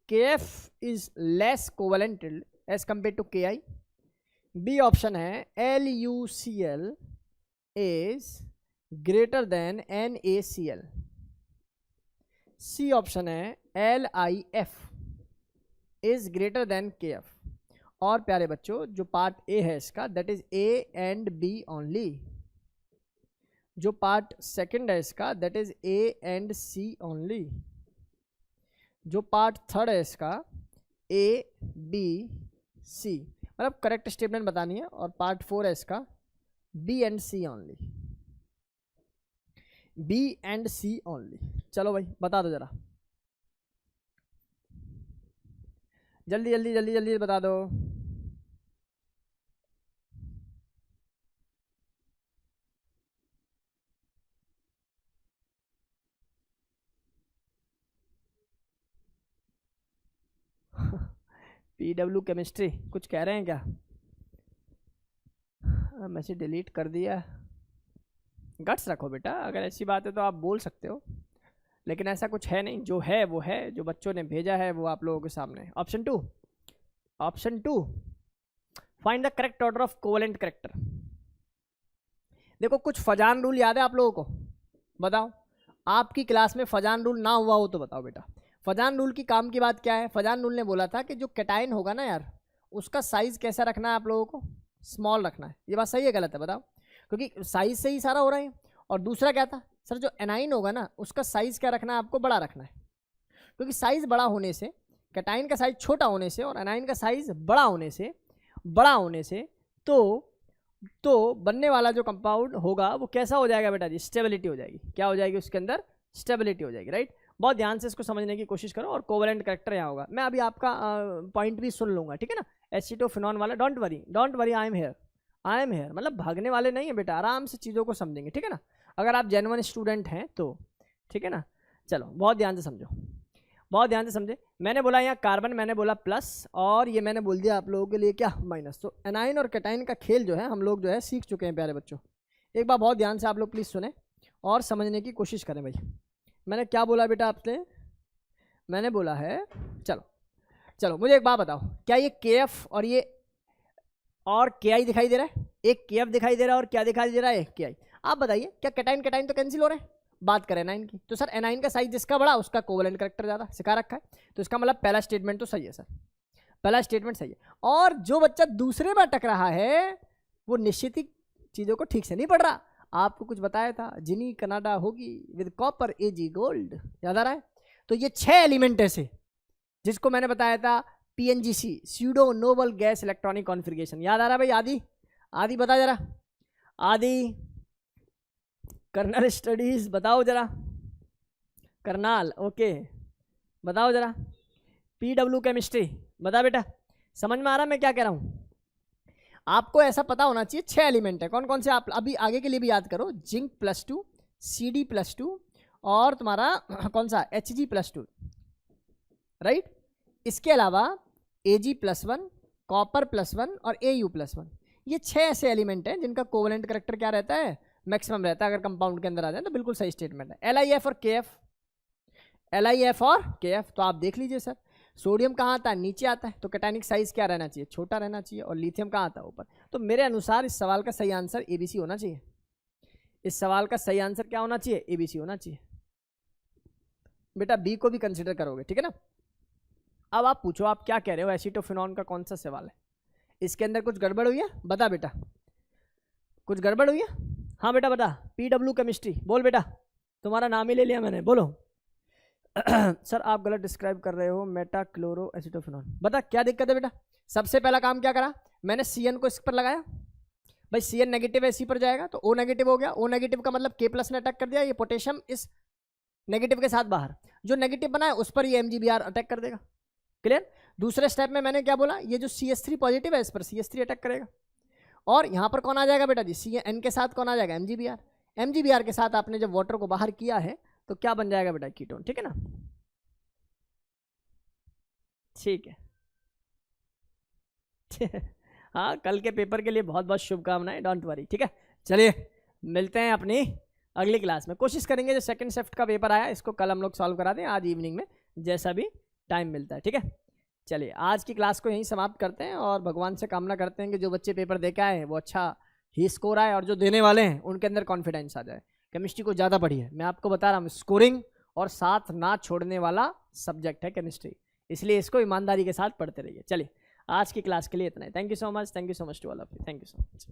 KF is less covalent as compare to KI। B option है LuCl is greater than NaCl। C option है LiF is greater than KF। और प्यारे बच्चों, जो पार्ट ए है इसका, that is A and B only. जो पार्ट सेकंड है इसका, that is A and C only. जो पार्ट थर्ड है इसका, A B C, मतलब करेक्ट स्टेटमेंट बतानी है। और पार्ट 4 है इसका, B and C only, B and C only. चलो भाई बता दो जरा, जल्दी जल्दी जल्दी जल्दी बता दो। PW केमिस्ट्री कुछ कह रहे हैं क्या? मैसेज डिलीट कर दिया। गट्स रखो बेटा, अगर ऐसी बात है तो आप बोल सकते हो, लेकिन ऐसा कुछ है नहीं, जो है वो है, जो बच्चों ने भेजा है वो आप लोगों के सामने। Option 2, option 2, find the correct order of covalent character. देखो कुछ फजान रूल याद है आप लोगों को, बताओ, आपकी क्लास में फजान रूल ना हुआ हो तो बताओ बेटा। फजान रूल की काम की बात क्या है, फजान रूल ने बोला था कि जो कैटायन होगा ना यार, उसका साइज कैसा रखना है आप लोगों को, स्मॉल रखना है। ये बात सही है गलत है बताओ, क्योंकि साइज से ही सारा हो रहा है। और दूसरा क्या था सर, जो एनाइन होगा ना उसका साइज क्या रखना है आपको, बड़ा रखना है, क्योंकि साइज बड़ा होने से, कैटायन का साइज छोटा होने से और एनाइन का साइज बड़ा होने से तो बनने वाला जो कंपाउंड होगा वो कैसा हो जाएगा बेटा जी, स्टेबिलिटी हो जाएगी। क्या हो जाएगी उसके अंदर, स्टेबिलिटी हो जाएगी, राइट। बहुत ध्यान से इसको समझने की कोशिश करो। और कोवेलेंट करेक्टर यहाँ होगा, मैं अभी आपका पॉइंट भी सुन लूँगा, ठीक है ना, एसीटोफिनॉन वाला। Don't worry, I am here, मतलब भागने वाले नहीं है बेटा, आराम से चीज़ों को समझेंगे, ठीक है ना, अगर आप जेन्युइन स्टूडेंट हैं तो, ठीक है ना। चलो बहुत ध्यान से समझो, बहुत ध्यान से समझे। मैंने बोला यहाँ कार्बन, मैंने बोला प्लस, और ये मैंने बोल दिया आप लोगों के लिए क्या, माइनस। तो एनाइन और कैटाइन का खेल जो है हम लोग जो है सीख चुके हैं प्यारे बच्चों। एक बार बहुत ध्यान से आप लोग प्लीज़ सुने और समझने की कोशिश करें भाई। मैंने क्या बोला बेटा आपसे, मैंने बोला है, चलो मुझे एक बात बताओ, क्या ये KF और ये और KI दिखाई दे रहा है? एक KF दिखाई दे रहा है और क्या दिखाई दे रहा है, KI। आप बताइए क्या कैटाइन कैटाइन तो कैंसिल हो रहे हैं। बात करें एनाइन की तो सर एनाइन का साइज जिसका बड़ा उसका कोवेलेंट कैरेक्टर ज़्यादा, सिखा रखा है। तो इसका मतलब पहला स्टेटमेंट तो सही है सर, पहला स्टेटमेंट सही है। और जो बच्चा दूसरे में अटक रहा है वो निश्चित ही चीज़ों को ठीक से नहीं पढ़ रहा। आपको कुछ बताया था, जिनी कनाडा होगी विद कॉपर AG गोल्ड, याद आ रहा है। तो ये 6 एलिमेंट ऐसे जिसको मैंने बताया था PNGC, pseudo noble gas electronic configuration, याद आ रहा है भाई। आदि आदि बता जरा, आदि कर्नल स्टडीज बताओ जरा, करनाल ओके बताओ जरा। PW केमिस्ट्री बता बेटा, समझ में आ रहा है मैं क्या कह रहा हूँ। आपको ऐसा पता होना चाहिए 6 एलिमेंट है कौन कौन से, आप अभी आगे के लिए भी याद करो। जिंक +2, CD+2 और तुम्हारा कौन सा Hg+2, राइट। इसके अलावा Ag+1, कॉपर +1 और Au+1, ये 6 ऐसे एलिमेंट हैं जिनका कोवेलेंट कैरेक्टर क्या रहता है, मैक्सिमम रहता है। अगर कंपाउंड के अंदर आ जाए तो बिल्कुल सही स्टेटमेंट है। LiF और KF, LiF और KF तो आप देख लीजिए सर। सोडियम कहाँ आता है, नीचे आता है, तो कैटायनिक साइज क्या रहना चाहिए, छोटा रहना चाहिए। और लिथियम कहाँ आता है, ऊपर। तो मेरे अनुसार इस सवाल का सही आंसर ABC होना चाहिए। इस सवाल का सही आंसर क्या होना चाहिए, ABC होना चाहिए। बेटा B को भी कंसिडर करोगे, ठीक है ना। अब आप पूछो आप क्या कह रहे हो, एसीटोफिनॉन का कौन सा सवाल है, इसके अंदर कुछ गड़बड़ हुई है, बता बेटा कुछ गड़बड़ हुई है। हाँ बेटा बता। PW केमिस्ट्री बोल बेटा, तुम्हारा नाम ही ले लिया मैंने, बोलो। सर आप गलत डिस्क्राइब कर रहे हो, मेटा क्लोरो एसीटोफिनॉन। बता क्या दिक्कत है बेटा। सबसे पहला काम क्या करा मैंने, CN को इस पर लगाया। भाई CN नेगेटिव है, इसी पर जाएगा तो O नेगेटिव हो गया। O नेगेटिव का मतलब K+ ने अटैक कर दिया, ये पोटेशियम इस नेगेटिव के साथ बाहर, जो नेगेटिव बना है उस पर ये MgBr अटैक कर देगा। क्लियर। दूसरे स्टेप में मैंने क्या बोला, ये जो CH3 पॉजिटिव है इस पर CH3 अटैक करेगा। और यहाँ पर कौन आ जाएगा बेटा जी, CN के साथ कौन आ जाएगा, MgBr। MgBr के साथ आपने जब वाटर को बाहर किया है तो क्या बन जाएगा बेटा, कीटोन, ठीक है ना। ठीक है हाँ, कल के पेपर के लिए बहुत बहुत शुभकामनाएं, डोंट वरी, ठीक है। चलिए मिलते हैं अपनी अगली क्लास में। कोशिश करेंगे जो सेकंड शिफ्ट का पेपर आया इसको कल हम लोग सॉल्व करा दें, आज इवनिंग में जैसा भी टाइम मिलता है, ठीक है। चलिए आज की क्लास को यहीं समाप्त करते हैं और भगवान से कामना करते हैं कि जो बच्चे पेपर दे के आए वो अच्छा ही स्कोर आए और जो देने वाले हैं उनके अंदर कॉन्फिडेंस आ जाए। केमिस्ट्री को ज़्यादा पढ़िए, मैं आपको बता रहा हूँ स्कोरिंग और साथ ना छोड़ने वाला सब्जेक्ट है केमिस्ट्री, इसलिए इसको ईमानदारी के साथ पढ़ते रहिए। चलिए आज की क्लास के लिए इतना ही। Thank you so much to all of you, thank you so much.